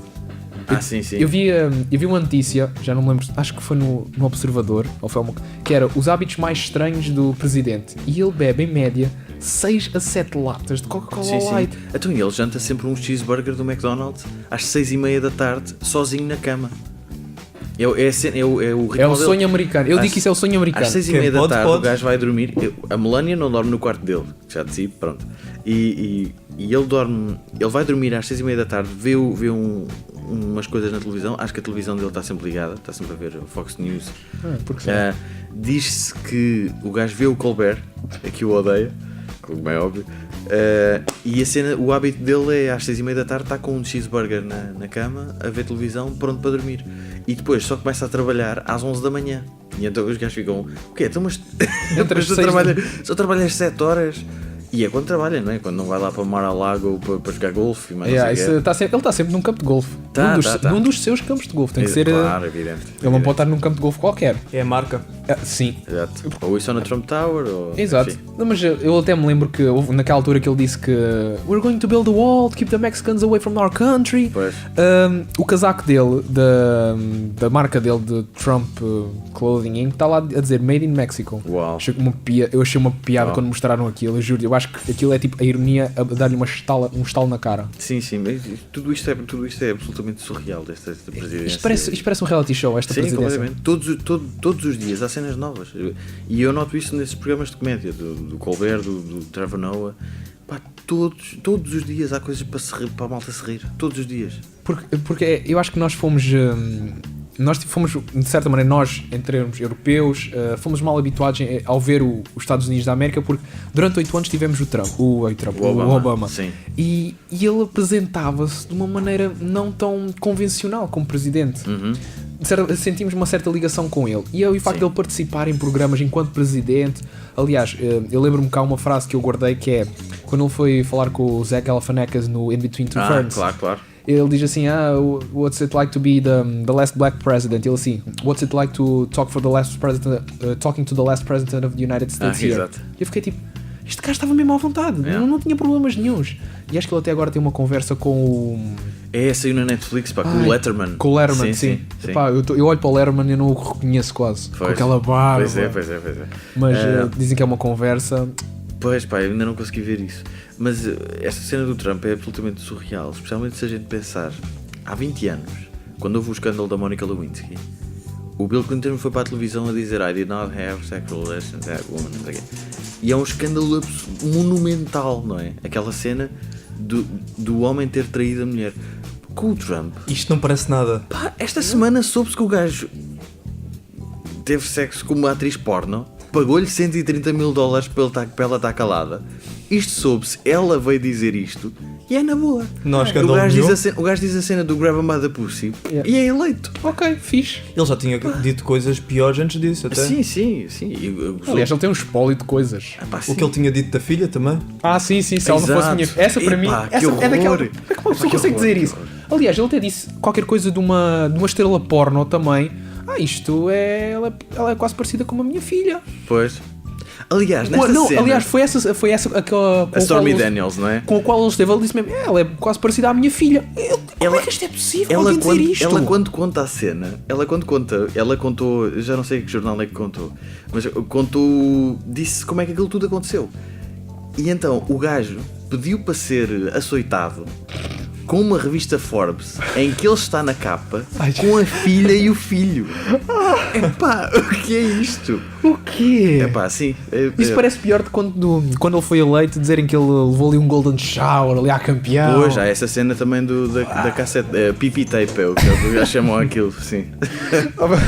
Sim. Eu vi uma notícia, já não me lembro, acho que foi no Observador, ou foi que era os hábitos mais estranhos do presidente. E ele bebe, em média, 6 a 7 latas de Coca-Cola Light. Então ele janta sempre um cheeseburger do McDonald's às 6:30 da tarde, sozinho na cama. É o É o sonho americano. Eu digo que isso é o sonho americano. Às 6:30 da tarde o gajo vai dormir. A Melania não dorme no quarto dele, já decidi, pronto. E ele vai dormir às 6:30 da tarde, vê umas coisas na televisão. Acho que a televisão dele está sempre ligada, está sempre a ver o Fox News. Diz-se que o gajo vê o Colbert, que o odeia, como é óbvio. E a cena, o hábito dele é às 6:30 da tarde estar com um cheeseburger na cama, a ver televisão, pronto para dormir. E depois só começa a trabalhar às 11 da manhã. E então os gajos ficam: o quê? Então, mas só trabalhas 7 horas? E é quando trabalha, não é? Quando não vai lá para Mar-a-Lago ou para jogar golfe. Ele está sempre num campo de golfe. Num dos seus campos de golfe. Tem que ser. Claro, evidente. Ele não pode estar num campo de golfe qualquer. É a marca. Sim. Exato. Ou isso na Trump Tower. Exato. Não, mas eu até me lembro que naquela altura que ele disse que we're going to build a wall to keep the Mexicans away from our country. Pois. O casaco dele, da marca dele de Trump Clothing Inc., está lá a dizer Made in Mexico. Uau. Eu achei uma piada quando mostraram aquilo, eu juro. Eu acho que aquilo é tipo a ironia a dar-lhe um estalo na cara. Sim, mas tudo isto é absolutamente surreal desta presidência. Isto parece um reality show, esta presidência. Sim, todos os dias há cenas novas. E eu noto isso nesses programas de comédia, do Colbert, do Trevor Noah. Pá, todos os dias há coisas para a malta se rir. Todos os dias. Porque eu acho que nós fomos, de certa maneira, nós, em termos europeus, fomos mal habituados ao ver os Estados Unidos da América, porque durante 8 anos tivemos o Obama. Sim. E ele apresentava-se de uma maneira não tão convencional como presidente. Uhum. Sentimos uma certa ligação com ele. E o facto de ele participar em programas enquanto presidente. Aliás, eu lembro-me que há uma frase que eu guardei que é quando ele foi falar com o Zach Galifianakis no In Between Two Ferns. Claro. Ele diz assim: what's it like to be the last black president? Ele assim: what's it like to talk for the last president, talking to the last president of the United States here? Exato. E eu fiquei tipo: este cara estava mesmo à vontade, não tinha problemas nenhuns. E acho que ele até agora tem uma conversa com o... saiu na Netflix, pá, com o Letterman. Com o Letterman, sim. Epá, eu olho para o Letterman e eu não o reconheço quase. Pois. Com aquela barba. Pois é. Mas dizem que é uma conversa... Pois, pá, eu ainda não consegui ver isso. Mas esta cena do Trump é absolutamente surreal, especialmente se a gente pensar, há 20 anos, quando houve o escândalo da Monica Lewinsky, o Bill Clinton foi para a televisão a dizer I did not have sexual relations with that woman. E é um escândalo monumental, não é? Aquela cena do homem ter traído a mulher. Com o Trump... Isto não parece nada. Pá, esta semana soube-se que o gajo teve sexo com uma atriz porno, pagou-lhe $130 para ela estar calada Isto soube-se, ela veio dizer isto e é na boa. Não há O escândalo gajo, nenhum. o gajo diz a cena do Grab 'em by the Pussy Yeah. e é eleito. Ok, fixe. Ele já tinha dito coisas piores antes disso, até. Sim. E Aliás, ele tem um espólio de coisas. O que ele tinha dito da filha também. Ah, sim, se ela não fosse Exato. minha. Essa para mim. Epá, que Essa é daquela. horror. Como é que uma pessoa Que consegue horror, dizer que isso? horror. Aliás, ele até disse qualquer coisa de uma estrela porno também. Isto é. Ela é quase parecida com a minha filha. Pois. Aliás, nesta cena, aliás, foi essa aquela. a Stormy Daniels, não é? Com a qual ele esteve, ele disse mesmo: ela é quase parecida à minha filha. Como é que isto é possível? Alguém dizer isto? Ela quando conta a cena, ela contou, eu já não sei que jornal é que contou, mas contou, disse como é que aquilo tudo aconteceu. E então o gajo pediu para ser açoitado com uma revista Forbes em que ele está na capa com a filha e o filho. Epá, o que é isto? O quê? Epá, sim. Isso parece pior de quando ele foi eleito, dizerem que ele levou ali um golden shower ali à campeão. Pois, há essa cena também da cassete, pipi tape, é o que eles chamam aquilo, sim.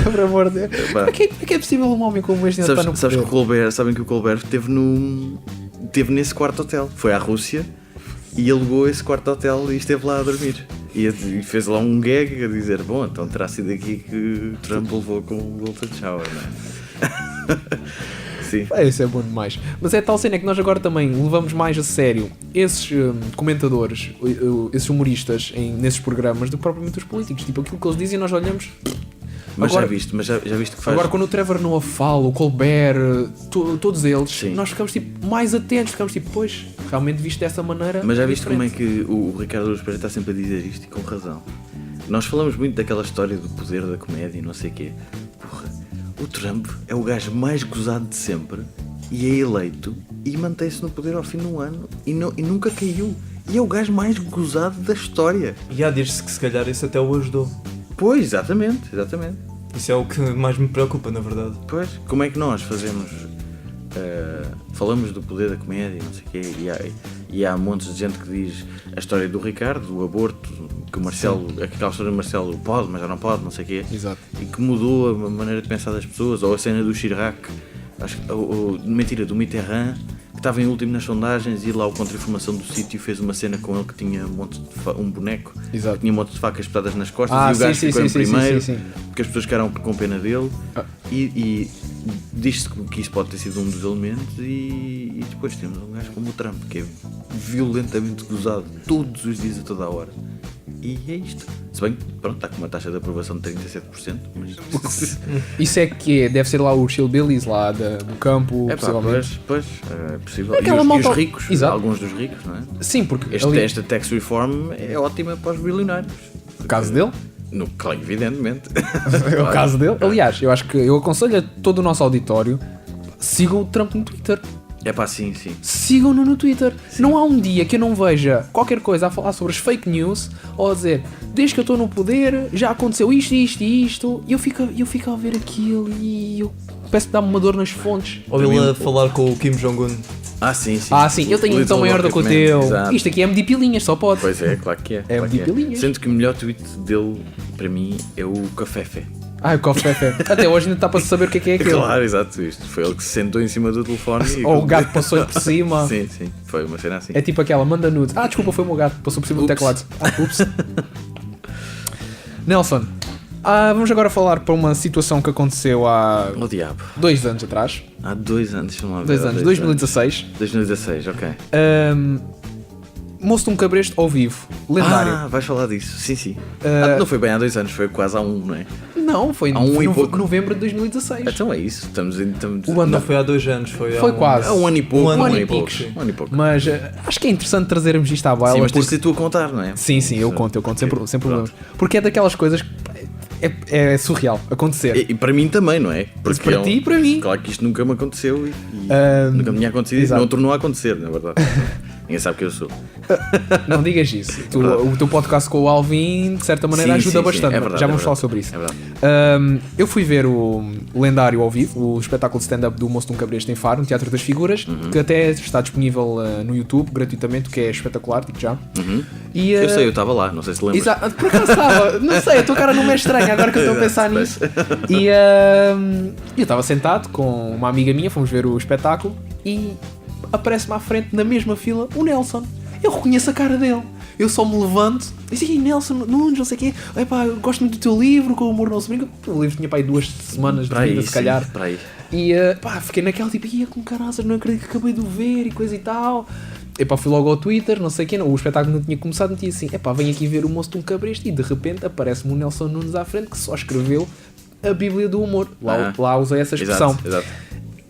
Por amor de Deus. Epá. Como é que é possível um homem como este ainda estar no Sabes que poder? sabem que o Colbert esteve nesse quarto hotel. Foi à Rússia e alugou esse quarto hotel e esteve lá a dormir. E fez lá um gag a dizer: bom, então terá sido aqui que Trump levou com o Golden Shower, não é? Sim. Isso é bom demais. Mas é tal cena que nós agora também levamos mais a sério esses comentadores, esses humoristas nesses programas do que propriamente os políticos. Tipo, aquilo que eles dizem nós olhamos. Mas Agora- já viste que faz. Agora quando o Trevor Noah fala, o Colbert, todos eles, Sim. nós ficamos tipo mais atentos, ficamos tipo, pois, realmente visto dessa maneira. Mas já viste como é diferente. que o Ricardo Araújo Pereira está sempre a dizer isto e com razão. Nós falamos muito daquela história do poder da comédia e não sei o quê. Porra, o Trump é o gajo mais gozado de sempre e é eleito e mantém-se no poder ao fim de um ano e nunca caiu. E é o gajo mais gozado da história. E há diz-se que se calhar isso até o ajudou. Pois, exatamente. Isso é o que mais me preocupa, na verdade. Pois, como é que nós fazemos... falamos do poder da comédia e não sei o quê e há montes de gente que diz a história do Ricardo, do aborto, que o Marcelo, aquela história do Marcelo pode, mas já não pode, não sei o quê. Exato. E que mudou a maneira de pensar das pessoas, ou a cena do Chirac, mentira, do Mitterrand, que estava em último nas sondagens e lá o Contra-Informação do Sítio fez uma cena com ele que tinha um boneco, Exato. que tinha um monte de facas espetadas nas costas e o gajo ficou em primeiro, porque as pessoas ficaram com pena dele e diz-se que isso pode ter sido um dos elementos e depois temos um gajo como o Trump, que é violentamente gozado todos os dias a toda a hora. E é isto. Se bem que, pronto, está com uma taxa de aprovação de 37%, mas... Isso é que deve ser lá os hillbillies lá do campo, É pá, possivelmente. pois, é possível. Aquela E malta- os ricos, Exato. alguns dos ricos, não é? Sim, porque Esta tax reform é ótima para os bilionários. no caso dele, Claro, evidentemente. é o caso dele. Aliás, eu acho que eu aconselho a todo o nosso auditório, sigam o Trump no Twitter. É pá, sim. Sigam-no no Twitter. Não há um dia que eu não veja qualquer coisa a falar sobre as fake news ou a dizer, desde que eu estou no poder já aconteceu isto e isto. E eu fico a ver aquilo e eu peço que dá-me uma dor nas fontes. Ou ele a falar com o Kim Jong-un. Sim. Sim, eu tenho um tom maior do que o teu. Isto aqui é medir pilinhas, só pode. Pois é, claro que é. É claro medir que pilinhas. Sendo que o melhor tweet dele, para mim, é o Café. O café. Até hoje ainda está para saber o que é aquilo. Claro, exato, isto. Foi ele que se sentou em cima do telefone e... Ou o gato passou por cima. Sim, foi uma cena assim. É tipo aquela, manda nudes. Desculpa, foi o meu gato, passou por cima do Ups. teclado. Ups. Nelson, vamos agora falar para uma situação que aconteceu há Oh diabo. 2 anos atrás. Há 2 anos, deixa-me lá ver. 2 anos, 2016. 2016, ok. Moço de um cabresto ao vivo, lendário. Vais falar disso, sim. Ah, não foi bem há 2 anos, foi quase há 1, não é? Não, foi há um e no pouco. novembro de 2016. Então é isso, estamos O ano Não foi há 2 anos, foi há Foi quase. há 1 ano e pouco. Um ano e e pouco. poucos. Um ano e pouco. Mas acho que é interessante trazermos isto à baila. Sim, mas tens de porque... ser tu a contar, não é? Sim, eu conto, sem problemas. Porque é daquelas coisas que é surreal acontecer. E para mim também, não é? Isso para ti e para mim. Claro que isto nunca me aconteceu e nunca me tinha acontecido exato. e não tornou a acontecer, na verdade. Ninguém sabe quem eu sou. Não digas isso. O teu podcast com o Alvin, de certa maneira, Sim, ajuda sim, bastante. é verdade, Já vamos é falar verdade. sobre isso. É verdade. Eu fui ver o lendário ao vivo, o espetáculo de stand-up do Moço de um Cabresto em Faro, no Teatro das Figuras, que até está disponível no YouTube, gratuitamente, que é espetacular, digo já. E, Eu sei, eu estava lá, não sei se lembras. Exato, por acaso estava, não sei, a tua cara não me é estranha agora que eu estou a pensar nisso. E eu estava sentado com uma amiga minha, fomos ver o espetáculo e aparece-me à frente, na mesma fila, o Nelson. Eu reconheço a cara dele. Eu só me levanto e digo, Nelson Nunes, não sei o quê. Epá, eu gosto muito do teu livro, Com o Humor Não Se Brinca. O livro tinha para aí 2 semanas de vida, se calhar. Para aí. E pá, fiquei naquela tipo, ia com caraças, não acredito que acabei de o ver e coisa e tal. Epá, fui logo ao Twitter, não sei o quê, o espetáculo não tinha começado, meti assim, epá, venho aqui ver o Moço de um Cabresto, e de repente aparece-me o Nelson Nunes à frente que só escreveu a Bíblia do Humor. Lá usei essa expressão. Exato.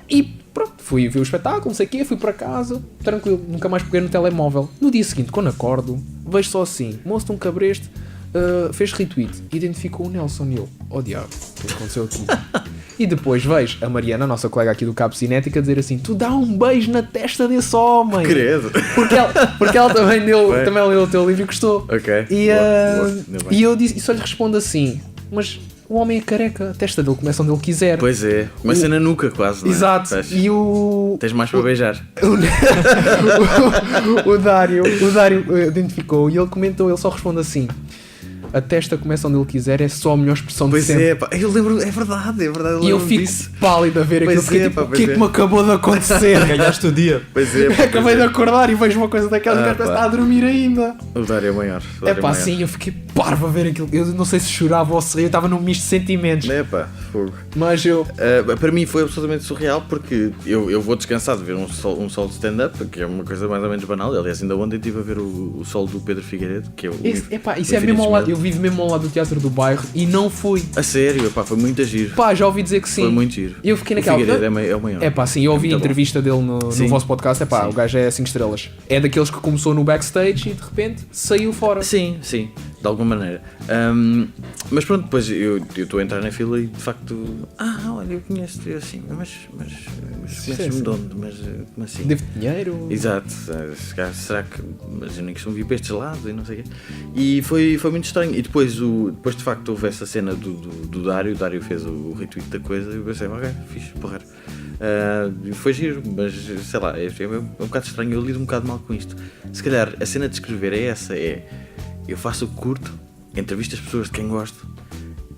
E pronto, fui ver o espetáculo, não sei o quê, fui para casa, tranquilo, nunca mais peguei no telemóvel. No dia seguinte, quando acordo, vejo só assim, Moço de um Cabresto fez retweet, identificou o Nelson e eu, oh diabo, o que aconteceu aqui? E depois vejo a Mariana, a nossa colega aqui do Cabo Cinética, dizer assim, tu dá um beijo na testa desse homem. Credo. Porque ela também leu o teu livro e gostou. Ok. E eu disse, e só lhe respondo assim, mas o homem é careca, a testa dele começa onde ele quiser. Pois é, começa na nuca quase, não é? Exato. E Tens mais para beijar. O Dário identificou e ele comentou, ele só responde assim, a testa começa onde ele quiser, é só a melhor expressão de sempre. Pois é, pá, eu lembro, é verdade. E eu fico pálido a ver aquilo, porque tipo, o que é que me acabou de acontecer? Ganhaste o dia. Pois é, Acabei de acordar e vejo uma coisa daquela e o gajo parece que está a dormir ainda. O Dário é maior. É pá, sim, eu fiquei parvo a ver aquilo. Eu não sei se chorava ou se ria, eu estava num misto de sentimentos. É pá, fogo. Mas eu... para mim foi absolutamente surreal, porque eu vou descansar de ver um solo de stand-up, que é uma coisa mais ou menos banal. Aliás, ainda ontem estive a ver o solo do Pedro Figueiredo, que é o... Isso é mesmo ao lado, eu vivo mesmo ao lado do Teatro do Bairro e não fui. A sério, pá, foi muito giro. Pá, já ouvi dizer que sim. Foi muito giro. E eu fiquei O naquela... Figueiredo é o maior. É pá, sim, eu ouvi a muito entrevista dele no vosso podcast, é pá, Sim. o gajo é 5 estrelas. É daqueles que começou no backstage e de repente saiu fora. Sim, de alguma maneira. Mas pronto, depois eu estou a entrar na fila e de facto, olha, eu conheço-te assim, mas conheces-me de onde? Mas como assim? Devo dinheiro? Exato, será que. Mas eu nem costumo vir para estes lados e não sei o quê. E foi muito estranho. E depois de facto houve essa cena do Dário, o Dário fez o retweet da coisa e eu pensei, ok, fixe, porra. Foi giro, mas sei lá, é um bocado estranho, eu lido um bocado mal com isto. Se calhar a cena de escrever é essa, eu faço o que curto, entrevisto as pessoas de quem gosto,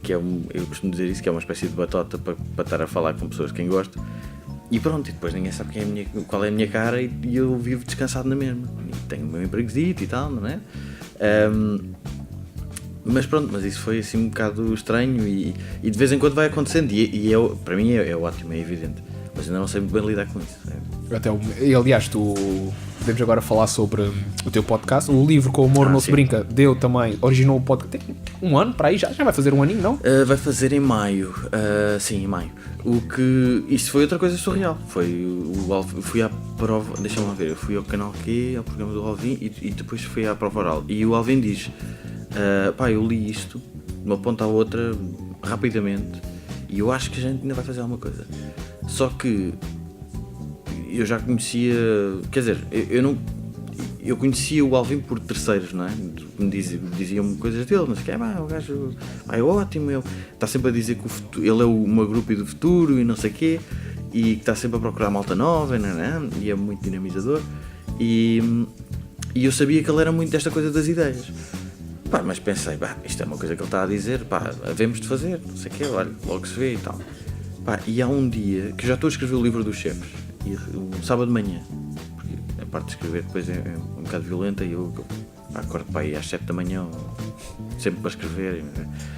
que eu costumo dizer isso, que é uma espécie de batota para estar a falar com pessoas de quem gosto, e pronto, e depois ninguém sabe qual é a minha cara e eu vivo descansado na mesma. E tenho o meu empregozito e tal, não é? Mas pronto, mas isso foi assim um bocado estranho e de vez em quando vai acontecendo e para mim é ótimo, é evidente, mas ainda não sei muito bem lidar com isso. Aliás, podemos agora falar sobre o teu podcast, o livro Com o Humor Não Se Brinca, originou o podcast, tem um ano para aí, já vai fazer um aninho, não? Vai fazer em maio, sim, em maio. Isso foi outra coisa surreal, fui à prova, deixa-me lá ver, eu fui ao canal Q, ao programa do Alvin e depois fui à prova oral e o Alvin diz, eu li isto de uma ponta à outra rapidamente e eu acho que a gente ainda vai fazer alguma coisa, só que eu já conhecia, quer dizer, eu conhecia o Alvin por terceiros, não é? Me diziam coisas dele, não sei o que, o gajo é ótimo, ele está sempre a dizer que ele é uma grupo do futuro e não sei o quê, e que está sempre a procurar malta nova, não é? E é muito dinamizador, e eu sabia que ele era muito desta coisa das ideias. Mas pensei, isto é uma coisa que ele está a dizer, havemos de fazer, não sei o quê, olha, logo se vê e tal. E há um dia que já estou a escrever o livro dos chefes, um sábado de manhã, porque a parte de escrever depois é um bocado violenta e eu acordo aí às 7 da manhã, sempre para escrever.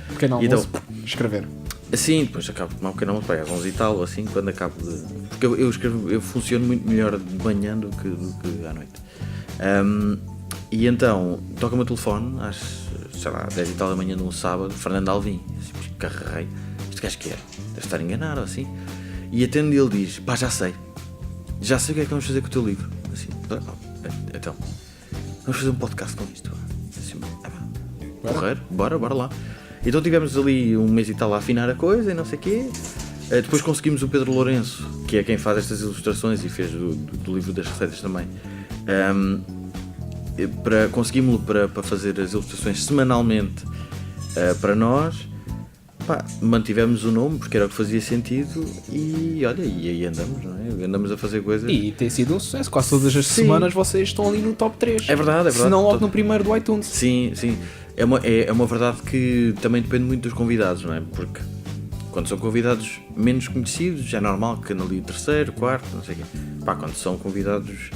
Pequeno almoço, escrever. Assim, depois acabo de tomar um pequeno almoço, às 11 e tal, ou assim, quando acabo de... Porque eu funciono muito melhor de manhã do que à noite. E então, toca-me o telefone às, 10 e tal da manhã de um sábado, Fernando Alvim, assim, carreguei, este gajo que é, deve estar enganado, assim, e atendo e ele diz, já sei o que é que vamos fazer com o teu livro, assim, então, vamos fazer um podcast com isto, assim, porreiro, bora lá. Então tivemos ali um mês e tal a afinar a coisa e não sei o quê, depois conseguimos o Pedro Lourenço, que é quem faz estas ilustrações e fez do livro das receitas também, conseguimos-lo para fazer as ilustrações semanalmente para nós. Mantivemos o nome porque era o que fazia sentido e olha, e aí andamos, não é? Andamos a fazer coisas. E tem sido um sucesso, quase todas as semanas vocês estão ali no top 3. É verdade. Se não logo no primeiro do iTunes. Sim. É uma verdade que também depende muito dos convidados, não é? Porque Quando são convidados menos conhecidos, é normal que ande ali o terceiro, quarto, não sei o quê. Pá, quando são convidados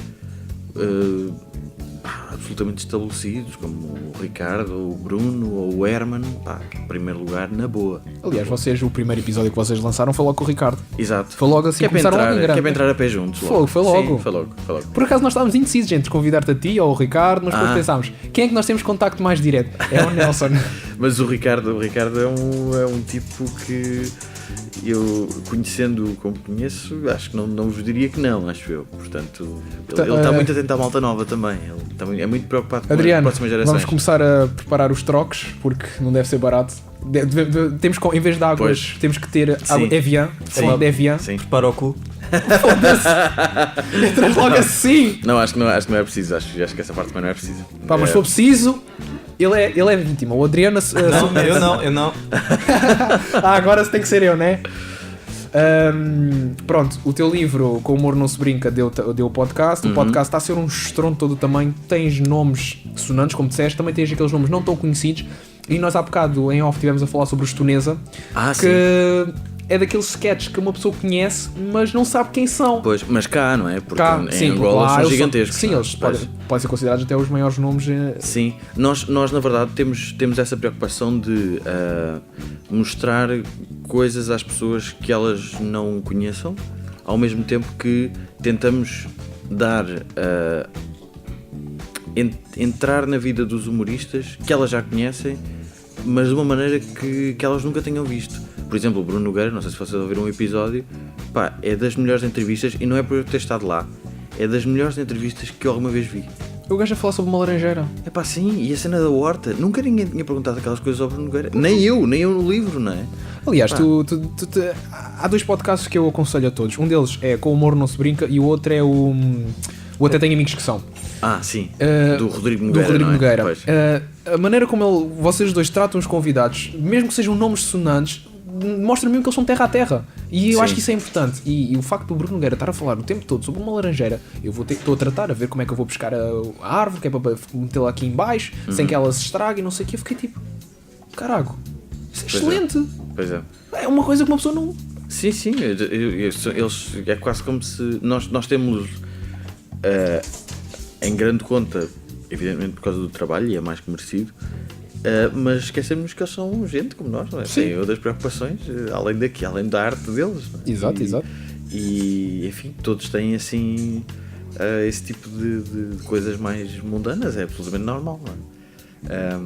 absolutamente estabelecidos, como o Ricardo, ou o Bruno, ou o Herman, pá, em primeiro lugar, na boa. Aliás, o primeiro episódio que vocês lançaram foi logo com o Ricardo. Exato. Foi logo assim, que é para começaram entrar, logo em grande. que é para entrar a pé juntos. Foi logo. Sim, foi logo. Por acaso nós estávamos indecisos entre convidar-te a ti ou o Ricardo, mas depois pensámos, quem é que nós temos contacto mais direto? É o Nelson. Mas o Ricardo é um tipo que eu, conhecendo-o como conheço, acho que não vos diria que não, acho eu. Portanto, ele está muito atento à malta nova também. Ele também é muito preocupado com Adriano, as próximas gerações. vamos começar a preparar os trocos, porque não deve ser barato. Temos, em vez de águas, temos que ter água Evian. Sim. De Evian. Sim. Para o cu. Entras logo assim. Não, acho que não é preciso. Acho que essa parte também não é preciso. Pá, mas se for preciso, ele é vítima. O Adriano... Não, eu não. Agora tem que ser eu, né? Pronto, o teu livro Com o Humor Não Se Brinca deu o podcast. O podcast está a ser um estrondo todo o tamanho. Tens nomes sonantes, como disseste. Também tens aqueles nomes não tão conhecidos. E nós há bocado em off estivemos a falar sobre os Tunesa, que é daqueles sketches que uma pessoa conhece, mas não sabe quem são. Pois, mas cá, não é? Porque Cá, em Angola são gigantescos. Sim, eles podem ser considerados até os maiores nomes. Sim, nós na verdade temos essa preocupação de mostrar coisas às pessoas que elas não conheçam, ao mesmo tempo que tentamos dar entrar na vida dos humoristas que elas já conhecem, mas de uma maneira que elas nunca tenham visto. Por exemplo, o Bruno Nogueira, não sei se vocês ouviram um episódio, pá, é das melhores entrevistas, e não é por eu ter estado lá, é das melhores entrevistas que eu alguma vez vi. O gajo a falar sobre uma laranjeira. É pá, sim, e a cena da horta, nunca ninguém tinha perguntado aquelas coisas ao Bruno Nogueira, nem eu no livro, não é? Aliás, há dois podcasts que eu aconselho a todos. Um deles é Com o Humor Não Se Brinca e o outro é o Até Tenho Amigos Que São. Ah, sim, do Rodrigo Nogueira. Nogueira. A maneira como vocês dois tratam os convidados, mesmo que sejam nomes sonantes, mostra mesmo que eles são terra a terra. E eu acho que isso é importante. E o facto do Bruno Nogueira estar a falar o tempo todo sobre uma laranjeira, estou a tratar, a ver como é que eu vou pescar a árvore, que é para metê-la aqui em baixo, sem que ela se estrague e não sei o que. Eu fiquei tipo, caraca, isso é excelente. Pois é. É uma coisa que uma pessoa não... Sim, eles é quase como se nós temos em grande conta, evidentemente por causa do trabalho, e é mais que merecido, mas esquecemos que eles são gente como nós, não é? Sim. Têm outras preocupações, além da arte deles, não é? Exato. E enfim, todos têm assim esse tipo de coisas mais mundanas, é absolutamente normal, não é?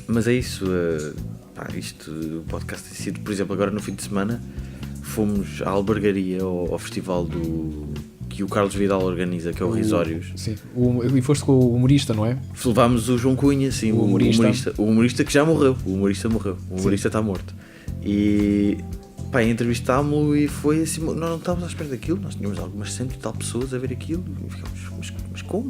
Mas é isso, o podcast tem sido, por exemplo, agora no fim de semana fomos à albergaria, ao festival que o Carlos Vidal organiza, que é o Risórios. Sim, e foste com o humorista, não é? Levámos o João Cunha, sim, o humorista que já morreu. O humorista morreu, o humorista está morto. E entrevistámo-lo e foi assim, nós não estávamos à espera daquilo, nós tínhamos algumas 100 e tal pessoas a ver aquilo e ficámos, mas como?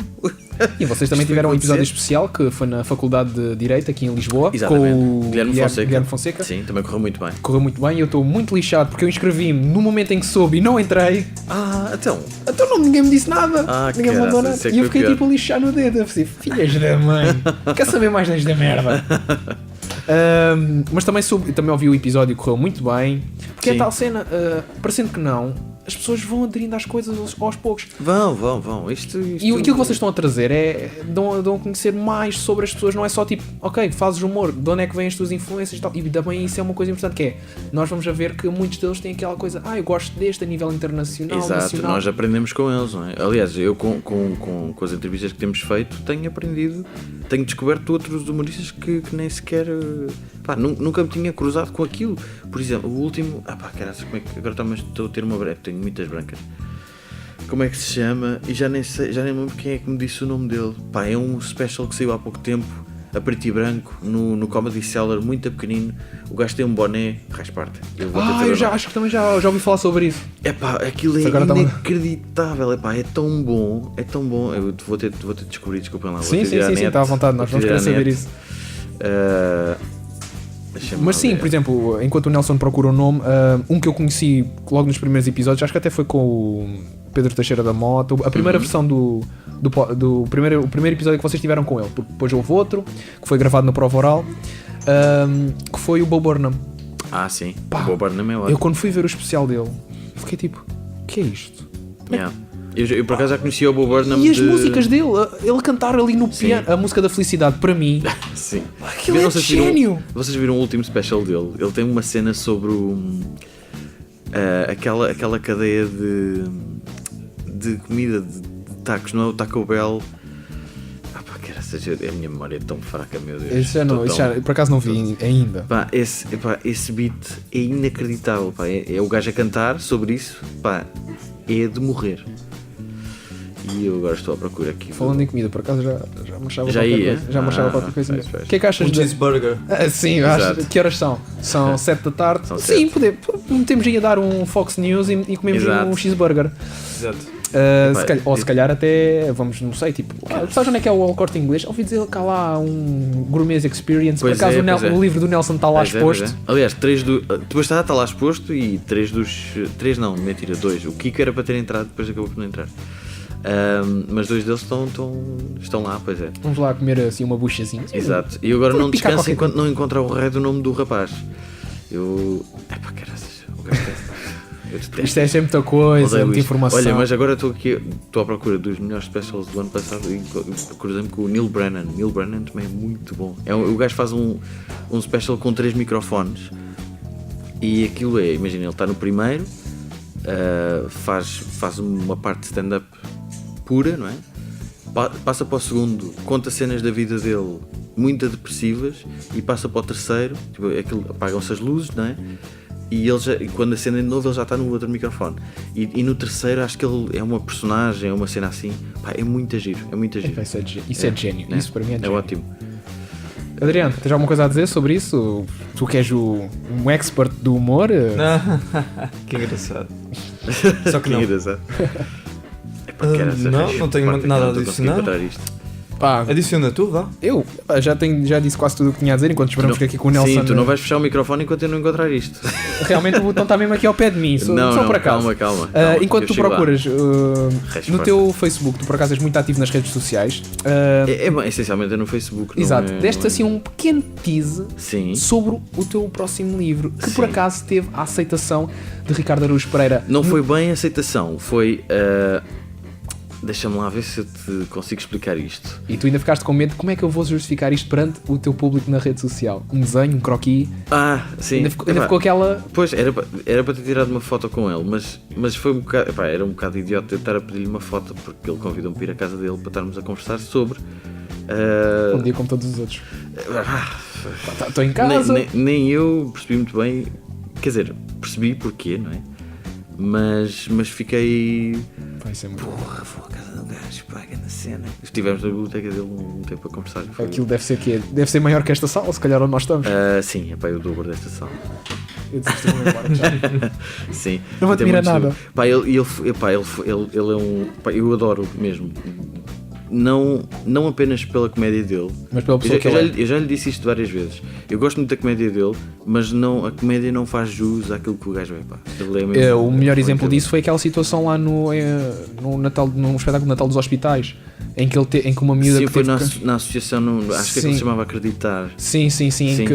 E vocês também tiveram um episódio especial que foi na Faculdade de Direito aqui em Lisboa. Exatamente. Com o Guilherme Fonseca. Sim, também correu muito bem. Correu muito bem e eu estou muito lixado porque eu inscrevi-me no momento em que soube e não entrei. Então ninguém me disse nada. Ninguém me mandou nada. E eu fiquei tipo a lixar no dedo. Eu pensei, filhas da mãe, quer saber mais desta merda? Mas também ouvi o episódio e correu muito bem. Porque é tal cena, parecendo que não, as pessoas vão aderindo às coisas aos poucos. Vão. Isto... E aquilo que vocês estão a trazer dão a conhecer mais sobre as pessoas. Não é só tipo, ok, fazes humor, de onde é que vêm as tuas influências e tal. E também isso é uma coisa importante, que é, nós vamos a ver que muitos deles têm aquela coisa, eu gosto deste a nível internacional, Exato, nacional. nós aprendemos com eles, não é? Aliás, eu com as entrevistas que temos feito tenho aprendido, tenho descoberto outros humoristas que nem sequer... nunca me tinha cruzado com aquilo. Por exemplo, o último... como é que... Agora estou a ter uma breve, tenho muitas brancas. Como é que se chama? E já nem me lembro quem é que me disse o nome dele. É um special que saiu há pouco tempo, a preto e branco, no Comedy Cellar, muito pequenino. O gajo tem um boné, rasparte. Eu já acho que também já ouvi falar sobre isso. Aquilo é inacreditável. É tão bom. Eu vou ter de descobrir, desculpem lá. Sim, está à vontade, nós vamos querer saber isso. Mas sim, por exemplo, enquanto o Nelson procura um nome, um que eu conheci logo nos primeiros episódios, acho que até foi com o Pedro Teixeira da Mota, a primeira versão do primeiro episódio que vocês tiveram com ele, porque depois houve outro, que foi gravado na prova oral, que foi o Bo Burnham. Ah, sim. Pá, O Bo Burnham é Eu ótimo. quando fui ver o especial dele, fiquei tipo, o que é isto? Yeah. Eu por acaso já conhecia o Bo Burnham E as de... músicas dele, ele cantar ali no Sim. piano, a música da felicidade, para mim, Sim. aquilo Não é sei se viram- gênio. Vocês viram o último special dele? Ele tem uma cena sobre aquela cadeia de comida, de tacos, não é o Taco Bell. Ah pá, que era, seja, a minha memória é tão fraca, meu Deus. Isso já, por acaso não vi ainda. Pá, esse beat é inacreditável, pá. É o gajo a cantar sobre isso, pá, é de morrer. E eu agora estou à procura aqui. Falando em comida, por acaso já me achava Já qualquer ia? coisa. Já me achava qualquer coisa. pois. O que é que achas Um de... cheeseburger. Sim, Exato. que horas são? São 7 da tarde. São Sim, sete. podemos ir a dar um Fox News e comemos Exato. um cheeseburger. Exato. Se calhar até, vamos, não sei, tipo, sabes onde é que é o Corte Inglês? Ouvi dizer que há lá um Gourmet Experience, Pois por acaso é, pois é. o livro do Nelson está lá Pois é, exposto. pois é. Aliás, depois está lá exposto e 3 não, mentira, 2. O Kiko era para ter entrado, depois acabou por não entrar. Mas 2 deles estão lá, pois é. Vamos lá comer assim uma buchazinha. Exato. E eu agora Vou não picar descanso qualquer enquanto não encontrar o rei do nome do rapaz. Epá, caraças, o gajo eu detesto. Isto é sempre muita coisa, Odeio muita isto. informação. Olha, mas agora estou à procura dos melhores specials do ano passado e cruzei-me com o Neil Brennan. Neil Brennan também é muito bom. O gajo faz um special com 3 microfones e aquilo é, imagina, ele está no primeiro, faz uma parte de stand-up pura, não é? Passa para o segundo, conta cenas da vida dele muito depressivas e passa para o terceiro, tipo, apagam-se as luzes, não é? E quando acendem de novo ele já está no outro microfone e no terceiro acho que ele é uma personagem, é uma cena assim. Pá, é muito giro, é muito giro. Isso é gênio, isso para mim é É gênio. ótimo. Adriano, tens alguma coisa a dizer sobre isso? Tu que és um expert do humor? Que engraçado. Só que não. Que engraçado. Epá, caraças, não tenho parte nada que a não estou adicionar. conseguindo encontrar isto. Pá, Adiciona tu, vá. eu já disse quase tudo o que tinha a dizer enquanto esperamos que aqui com o Nelson. Sim, tu não vais fechar o microfone enquanto eu não encontrar isto. Realmente o botão está mesmo aqui ao pé de mim, só por acaso. Calma. Enquanto eu tu chego lá. procuras no Resposta. teu Facebook, tu por acaso és muito ativo nas redes sociais. Essencialmente é no Facebook. Exato, não é, deste não é- assim um pequeno tease Sim. sobre o teu próximo livro, que por Sim. acaso teve a aceitação de Ricardo Araújo Pereira. Não foi bem aceitação, foi. Deixa-me lá ver se eu te consigo explicar isto. E tu ainda ficaste com medo de como é que eu vou justificar isto perante o teu público na rede social. Um desenho, um croquis, Sim. ainda ficou aquela... Pois, era para ter tirado uma foto com ele, mas foi um bocado. Era um bocado idiota eu estar a pedir-lhe uma foto, porque ele convidou-me para ir à casa dele para estarmos a conversar sobre. Um dia como todos os outros. Estou em casa. Nem eu percebi muito bem, quer dizer, percebi porquê, não é? Mas fiquei. Vai ser muito bom. Porra, vou à casa de um gajo, paga na cena. Estivemos na biblioteca dele um tempo a conversar. Foi... Aquilo deve ser quê? Deve ser maior que esta sala, se calhar onde nós estamos. Sim, é pá, o dobro desta sala. Eu desisto, vou embora já. Sim. Não vou Tem admirar muito nada. sobre- Pá, ele é um. Pá, eu adoro mesmo. Não apenas pela comédia dele. Mas pela pessoa que ele é. Eu já lhe disse isto várias vezes. Eu gosto muito da comédia dele, mas a comédia não faz jus àquilo que o gajo é. Pá. Ele é mesmo- O melhor exemplo disso foi aquela situação lá no Natal, no espetáculo de Natal dos Hospitais, em que, em que uma miúda Sim, que foi teve na associação, acho que Sim. se chamava Acreditar. Sim, em Sim. que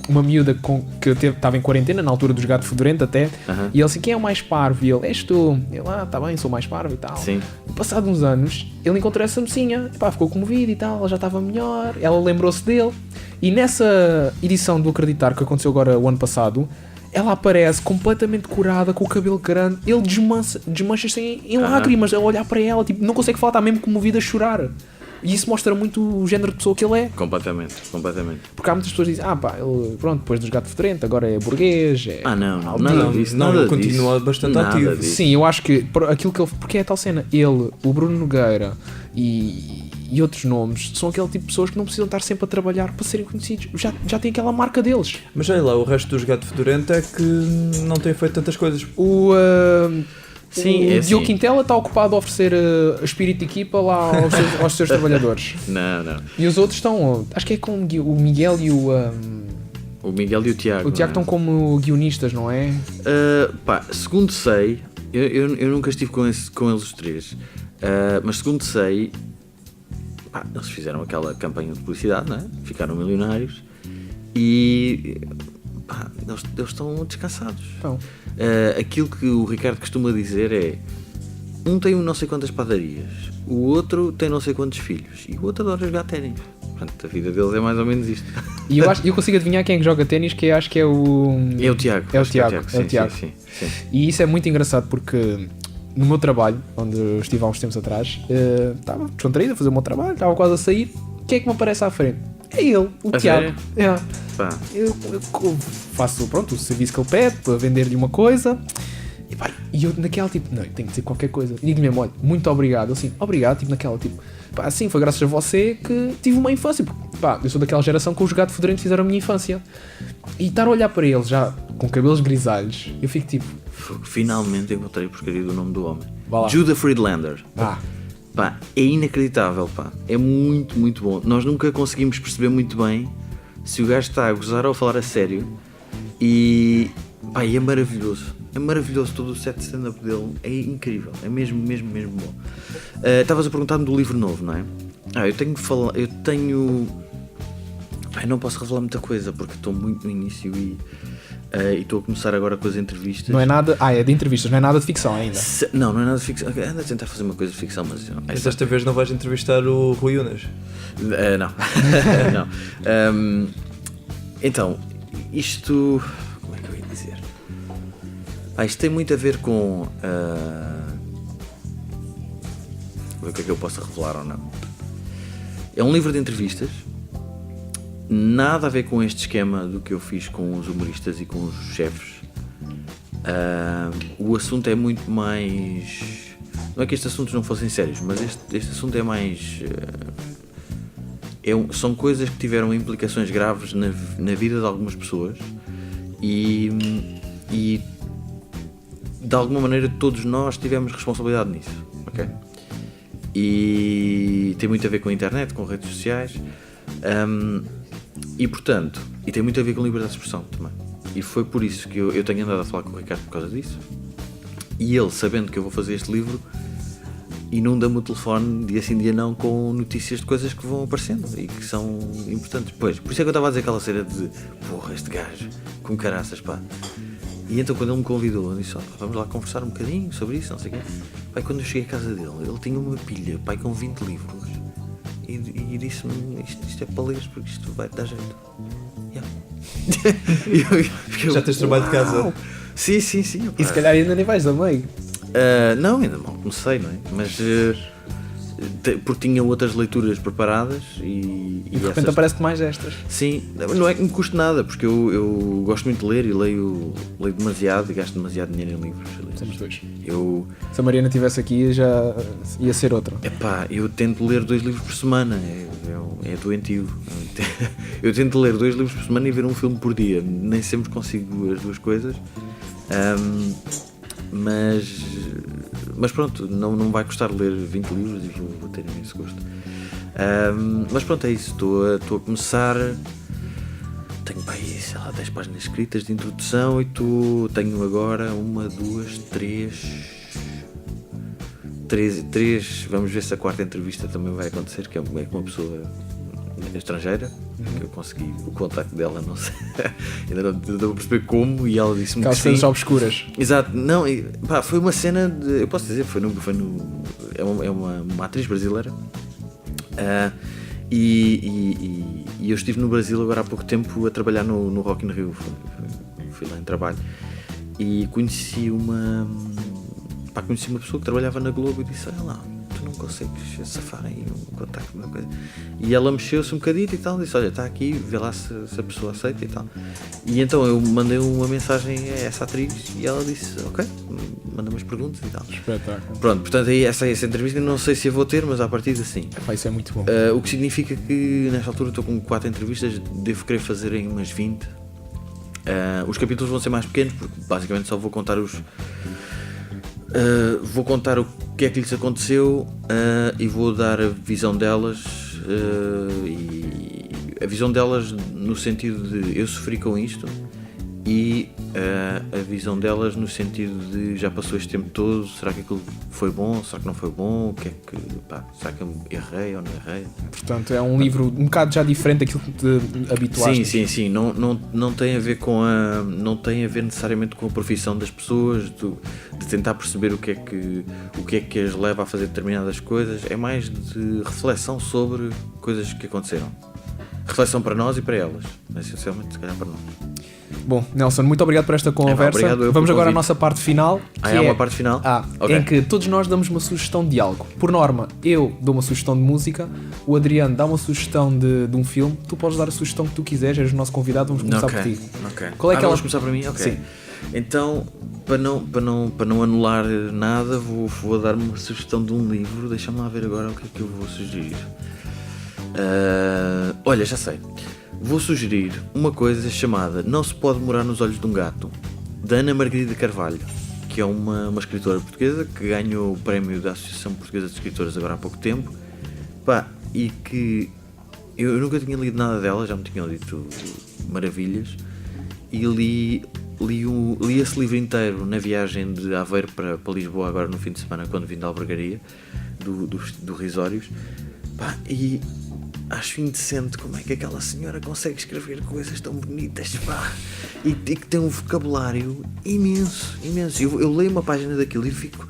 uma miúda que estava em quarentena, na altura dos gatos fedorento até, Aham. e ele assim, quem é o mais parvo? E ele, és tu. Ele, tá bem, sou mais parvo e tal. Sim. Passados uns anos, ele encontrou essa mocinha, pá, ficou comovido e tal, ela já estava melhor, ela lembrou-se dele, e nessa edição do Acreditar, que aconteceu agora o ano passado, ela aparece completamente curada, com o cabelo grande, ele desmancha-se em lágrimas, a olhar para ela, tipo, não consegue falar, está mesmo comovido a chorar. E isso mostra muito o género de pessoa que ele é. Completamente. Porque há muitas pessoas que dizem, pá, ele, pronto, depois dos gatos fedorento, agora é burguês, é... Não, Aldi. nada disso. Não, Nada ele continua disso. bastante Nada ativo. disso. Sim, eu acho que aquilo que ele... Porque é a tal cena, ele, o Bruno Nogueira e outros nomes, são aquele tipo de pessoas que não precisam estar sempre a trabalhar para serem conhecidos. Já tem aquela marca deles. Mas olha lá, o resto dos gatos fedorento é que não tem feito tantas coisas. Sim, o é Diogo assim. Quintela está ocupado a oferecer espírito de equipa lá aos seus trabalhadores. Não. E os outros estão... Acho que é com o Miguel e O Miguel e o Tiago. o Tiago não é? estão como guionistas, não é? Segundo sei, eu nunca estive com eles os três, mas segundo sei, pá, eles fizeram aquela campanha de publicidade, não é? Ficaram milionários e eles estão descansados. Então, Aquilo que o Ricardo costuma dizer é: um tem não sei quantas padarias, o outro tem não sei quantos filhos e o outro adora jogar ténis. Portanto, a vida deles é mais ou menos isto. e eu consigo adivinhar quem é que joga ténis, que acho que é o... É o Tiago. É o acho que Tiago. É o Sim, Tiago. sim, sim. E isso é muito engraçado porque no meu trabalho, onde eu estive há uns tempos atrás, estava descontraído a fazer o meu trabalho, estava quase a sair. Quem é que me aparece à frente? É ele, o A Tiago. É. Pá, Eu faço o serviço que ele pede para vender-lhe uma coisa. E eu naquela tipo, não, eu tenho que dizer qualquer coisa. E digo-lhe mesmo, olha, muito obrigado. Ele assim, obrigado, tipo naquela tipo, pá, sim, foi graças a você que tive uma infância. Porque, pá, eu sou daquela geração que os gatos fedorentes fizeram a minha infância. E estar a olhar para ele já com cabelos grisalhos, eu fico tipo, finalmente encontrei a porcaria do nome do homem. Vá lá. Judah Friedlander. pá, É inacreditável, pá. É muito, muito bom. Nós nunca conseguimos perceber muito bem se o gajo está a gozar ou a falar a sério. E, pá, e é maravilhoso. É maravilhoso. Todo o set de stand-up dele é incrível. É mesmo, mesmo, mesmo bom. Estavas a perguntar-me do livro novo, não é? Eu tenho que falar. Eu não posso revelar muita coisa porque estou muito no início e estou a começar agora com as entrevistas. não é nada. É de entrevistas, não é nada de ficção ainda. Não é nada de ficção. Ando a tentar fazer uma coisa de ficção, mas Mas desta vez não vais entrevistar o Rui Unas? não. Não. Então, isto. Como é que eu ia dizer? Isto tem muito a ver com. Vou ver o que é que eu posso revelar ou não. É um livro de entrevistas. Nada a ver com este esquema do que eu fiz com os humoristas e com os chefes. O assunto é muito mais. Não é que estes assuntos não fossem sérios, mas este assunto é mais. São coisas que tiveram implicações graves na vida de algumas pessoas e de alguma maneira todos nós tivemos responsabilidade nisso, ok? E tem muito a ver com a internet, com redes sociais. E portanto, e tem muito a ver com liberdade de expressão também. E foi por isso que eu tenho andado a falar com o Ricardo por causa disso. E ele, sabendo que eu vou fazer este livro, inunda-me o telefone dia sim dia não com notícias de coisas que vão aparecendo e que são importantes. Pois, por isso é que eu estava a dizer aquela cena de porra, este gajo, com caraças, pá. E então quando ele me convidou, eu disse, vamos lá conversar um bocadinho sobre isso, não sei o quê. Pai, quando eu cheguei à casa dele, ele tinha uma pilha, pai, com 20 livros. E disse-me, isto é para ler porque isto vai dar jeito. Já tens trabalho de casa? Sim. E se calhar ainda nem vais a meio. Não, ainda mal comecei, não é? Mas porque tinha outras leituras preparadas e De repente aparece-te mais estas. Sim, não é que me custe nada, porque eu gosto muito de ler e leio demasiado e gasto demasiado dinheiro em livros. Somos dois. Se a Mariana estivesse aqui já ia ser outra. Eu tento ler 2 livros por semana, é doentio. Eu tento ler 2 livros por semana e ver um filme por dia, nem sempre consigo as duas coisas. Mas pronto, não vai custar ler 20 livros e vou ter imenso gosto. Mas pronto, é isso. Estou a começar. Tenho para aí, sei lá, 10 páginas escritas de introdução e tenho agora 1, 2, 3. Vamos ver se a 4ª entrevista também vai acontecer, que é com uma pessoa estrangeira, que eu consegui o contacto dela, não sei, ainda não estou a perceber como, e ela disse-me que sim. obscuras. Exato, não, foi uma cena de, eu posso dizer, é uma atriz brasileira, e eu estive no Brasil agora há pouco tempo a trabalhar no Rock in Rio, fui lá em trabalho, e conheci uma pessoa que trabalhava na Globo e disse, olha lá, tu não consegues safar aí um contacto, uma coisa. E ela mexeu-se um bocadinho e tal, disse, olha, está aqui, vê lá se a pessoa aceita e tal. E então eu mandei uma mensagem a essa atriz e ela disse, ok, manda umas perguntas e tal. Espetáculo. Pronto, portanto aí essa entrevista não sei se a vou ter, mas à partida sim. Isso é muito bom. O que significa que nesta altura estou com 4 entrevistas, devo querer fazer em umas 20. Os capítulos vão ser mais pequenos, porque basicamente só vou contar o que é que lhes aconteceu e vou dar a visão delas, e a visão delas no sentido de eu sofri com isto e a visão delas no sentido de já passou este tempo todo, será que aquilo foi bom, será que não foi bom, o que é que, pá, será que eu errei ou não errei? Portanto, é um livro um bocado já diferente daquilo que te habituaste. Sim, não tem a ver não tem a ver necessariamente com a profissão das pessoas, de tentar perceber o que é que as leva a fazer determinadas coisas, é mais de reflexão sobre coisas que aconteceram. Reflexão para nós e para elas, mas essencialmente se calhar para nós. Bom, Nelson, muito obrigado por esta conversa. obrigado eu Vamos pelo agora à convite. nossa parte final. É uma parte final? Ok. Em que todos nós damos uma sugestão de algo. Por norma, eu dou uma sugestão de música, o Adriano dá uma sugestão de um filme, tu podes dar a sugestão que tu quiseres, és o nosso convidado, vamos começar por ti. Ok. Qual é aquela... Vamos começar para mim? Ok. Sim. Então, para não anular nada, vou dar uma sugestão de um livro. Deixa-me lá ver agora o que é que eu vou sugerir. Olha, já sei. Vou sugerir uma coisa chamada Não se pode morar nos olhos de um gato, da Ana Margarida Carvalho, que é uma escritora portuguesa que ganhou o prémio da Associação Portuguesa de Escritores agora há pouco tempo. Pá, e que eu nunca tinha lido nada dela, já me tinham dito maravilhas, e li esse livro inteiro na viagem de Aveiro para Lisboa agora no fim de semana, quando vim da Albergaria do Risórios. Pá, e acho indecente como é que aquela senhora consegue escrever coisas tão bonitas, pá, e que tem um vocabulário imenso. Eu leio uma página daquilo e fico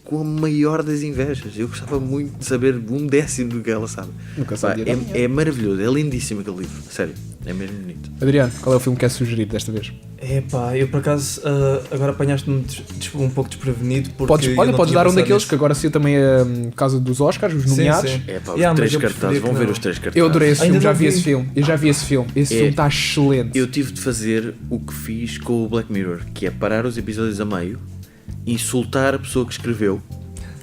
com a maior das invejas. Eu gostava muito de saber 1/10 do que ela sabe. Nunca Pá, sabia. é maravilhoso, é lindíssimo aquele livro, sério, é mesmo bonito. Adriano, qual é o filme que é sugerido desta vez? Epá, eu por acaso agora apanhaste-me um pouco desprevenido porque eu não Podes tinha dar um pensado daqueles nisso. que agora saiu também por causa dos Oscars, os nomeados. Sim. É pá, Yeah, os três mas eu cartazes, preferia vão que ver não. os três cartazes. Eu adorei esse Ainda filme, já não vi vi. esse filme. Eu já vi esse filme. Esse filme está excelente. Eu tive de fazer o que fiz com o Black Mirror, que é parar os episódios a meio, insultar a pessoa que escreveu,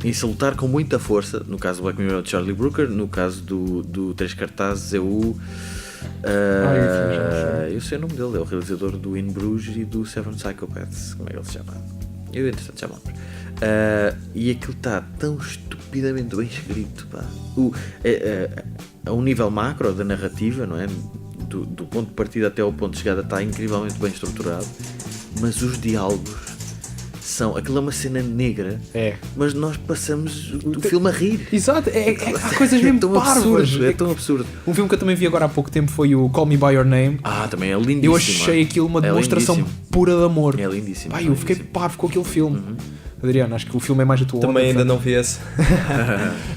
insultar com muita força. No caso do Black Mirror é o Charlie Brooker, no caso do Três Cartazes é o... eu sei o nome dele, é o realizador do In Bruges e do Seven Psychopaths, como é que ele se chama? Eu entretanto já me lembro. E aquilo está tão estupidamente bem escrito, pá. A um nível macro da narrativa, não é? Do ponto de partida até ao ponto de chegada está incrivelmente bem estruturado, mas os diálogos aquilo é uma cena negra, mas nós passamos o filme a rir. Exato, há coisas mesmo tão parvas. absurdo, é tão absurdo. Um filme que eu também vi agora há pouco tempo foi o Call Me By Your Name. Também é lindíssimo. Eu achei aquilo uma demonstração pura de amor. É lindíssimo. Pai, eu fiquei parvo com aquele filme. Adriano, acho que o filme é mais a tua Também onda, ainda portanto. não vi esse.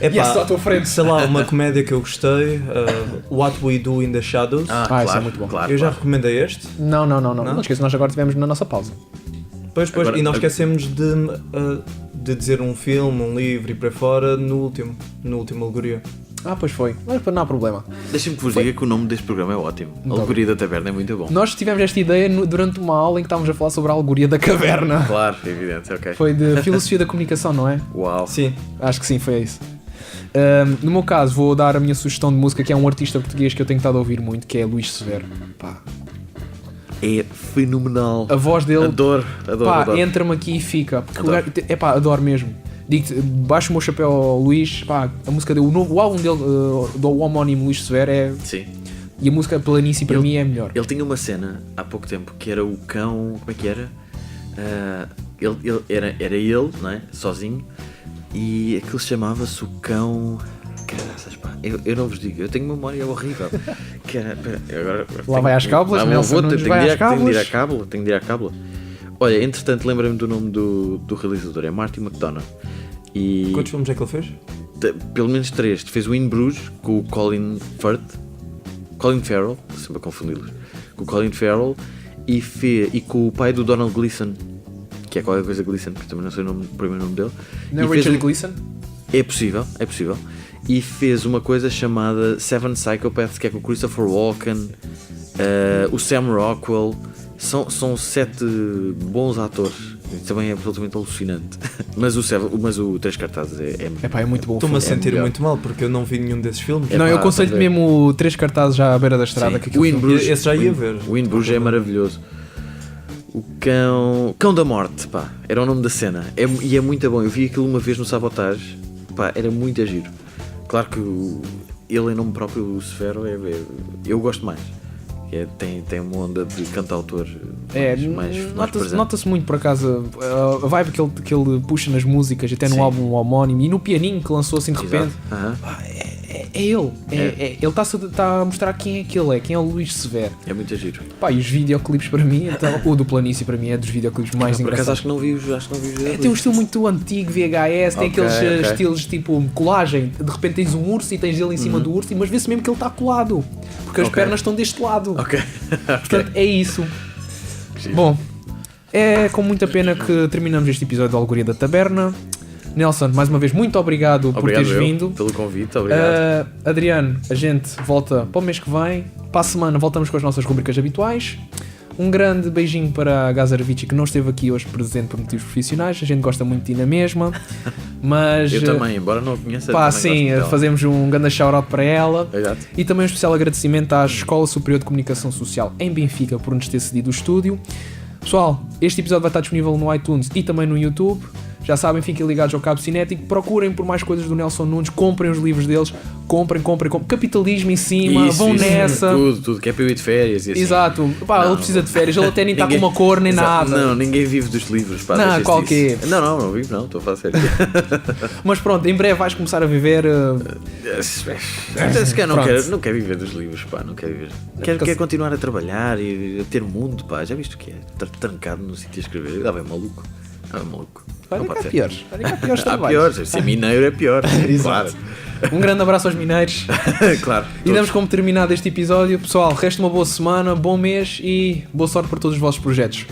E esse à tua frente. Sei lá, uma comédia que eu gostei, What We Do in the Shadows. Isso é muito bom. Eu já recomendei este. Não. Não esqueça, nós agora estivemos na nossa pausa. Pois, Agora, e nós esquecemos de dizer um filme, um livro e para fora no último Alegoria. Pois foi. Mas não há problema. Deixem-me que vos diga que o nome deste programa é ótimo. A Alegoria da Taberna é muito bom. Nós tivemos esta ideia durante uma aula em que estávamos a falar sobre a alegoria da caverna. Claro, evidente, ok. Foi de filosofia da comunicação, não é? Uau. Sim. Acho que sim, foi isso. No meu caso, vou dar a minha sugestão de música, que é um artista português que eu tenho estado a ouvir muito, que é Luís Severo. Pá. É fenomenal. A voz dele, Adoro. entra-me aqui e fica. Porque Adoro. adoro mesmo. Digo-te, baixo o meu chapéu ao Luís, a música dele, o álbum dele, do homónimo Luís Severo é... Sim. E a música Planície para mim é a melhor. Ele tinha uma cena há pouco tempo que era o cão. Como é que era? Era ele, não é? Sozinho. E aquilo chamava-se o cão. Caraças, pá. Eu não vos digo, eu tenho memória horrível. Agora, Vai às cábulas, Nelson Nunes vai às cábulas. Tenho de ir à cábula. Olha, entretanto, lembrei-me do nome do realizador, é Martin McDonagh. E Quantos filmes é que ele fez? pelo menos 3. Fez o In Bruges com o Colin Farrell, sempre a confundi-los, com o Colin Farrell, e com o pai do Donald Gleeson, que é qualquer coisa Gleeson, que também não sei o primeiro nome dele. Não é E fez Richard Gleeson? É possível. E fez uma coisa chamada Seven Psychopaths, que é com o Christopher Walken, o Sam Rockwell. São 7 bons atores. Isso também é absolutamente alucinante. Mas o Três Cartazes É muito bom. Estou-me a filme. sentir melhor. muito mal porque eu não vi nenhum desses filmes. Não, eu Epá, aconselho-te estás a ver? mesmo o 3 cartazes já à beira da estrada. Sim. Que aquilo O In Bruges, Esse já ia ver. O In Bruges é maravilhoso. O Cão da Morte, pá, era o nome da cena. E é muito bom. Eu vi aquilo uma vez no Sabotage, pá, era muito giro. Claro que ele em nome próprio, o Severo, eu gosto mais. Tem uma onda de cantautor mais presente. nota-se muito por acaso a vibe que ele puxa nas músicas, até no Sim. álbum homónimo e no pianinho que lançou assim de Exato. repente. Aham. É ele. Ele está a mostrar quem é que ele é, quem é o Luís Severo. É muito giro. Pá, e os videoclipes para mim, então, o do Planície para mim é dos videoclipes mais Por acaso engraçados. acho que não vi os Tem um estilo muito antigo, VHS, tem Ok, aqueles ok. estilos tipo colagem. De repente tens um urso e tens ele em cima do urso, mas vê-se mesmo que ele está colado, porque as Ok. pernas estão deste lado. Ok. Portanto, é isso. Giro. Bom, é com muita pena que terminamos este episódio da Alegoria da Taberna. Nelson, mais uma vez, muito obrigado por teres vindo. Pelo convite, obrigado. Adriano, a gente volta para o mês que vem. Para a semana voltamos com as nossas rubricas habituais. Um grande beijinho para a Gazarevici, que não esteve aqui hoje presente por motivos profissionais. A gente gosta muito de ti na mesma. Mas, Eu também, embora não a conheça. pá, também sim, gosto dela. fazemos um grande shout-out para ela. Exato. E também um especial agradecimento à Escola Superior de Comunicação Social em Benfica por nos ter cedido o estúdio. Pessoal, este episódio vai estar disponível no iTunes e também no YouTube. Já sabem, fiquem ligados ao Cabo Cinético, procurem por mais coisas do Nelson Nunes, comprem os livros deles, comprem. Capitalismo em cima, vão nessa. Tudo, que é para eu ir de férias e assim. Exato, pá, Não, ele precisa de férias, ele até nem está com ninguém- uma cor nem Exato. nada. Não, ninguém vive dos livros, pá. Não, deixa-se qual que é? disso. Não vivo, não, estou a falar sério. Mas pronto, em breve vais começar a viver. Se calhar não quero viver dos livros, pá, não quero viver. Quero continuar a trabalhar e a ter mundo, pá. Já viste o que é? Estar trancado num sítio a escrever. Dá bem maluco. Vai Não ficar pode ser. piores. Vai ficar piores Há trabalhos. piores, ser mineiro é pior. Claro. Um grande abraço aos mineiros. Claro. E damos como terminado este episódio. Pessoal, resta uma boa semana, bom mês e boa sorte para todos os vossos projetos.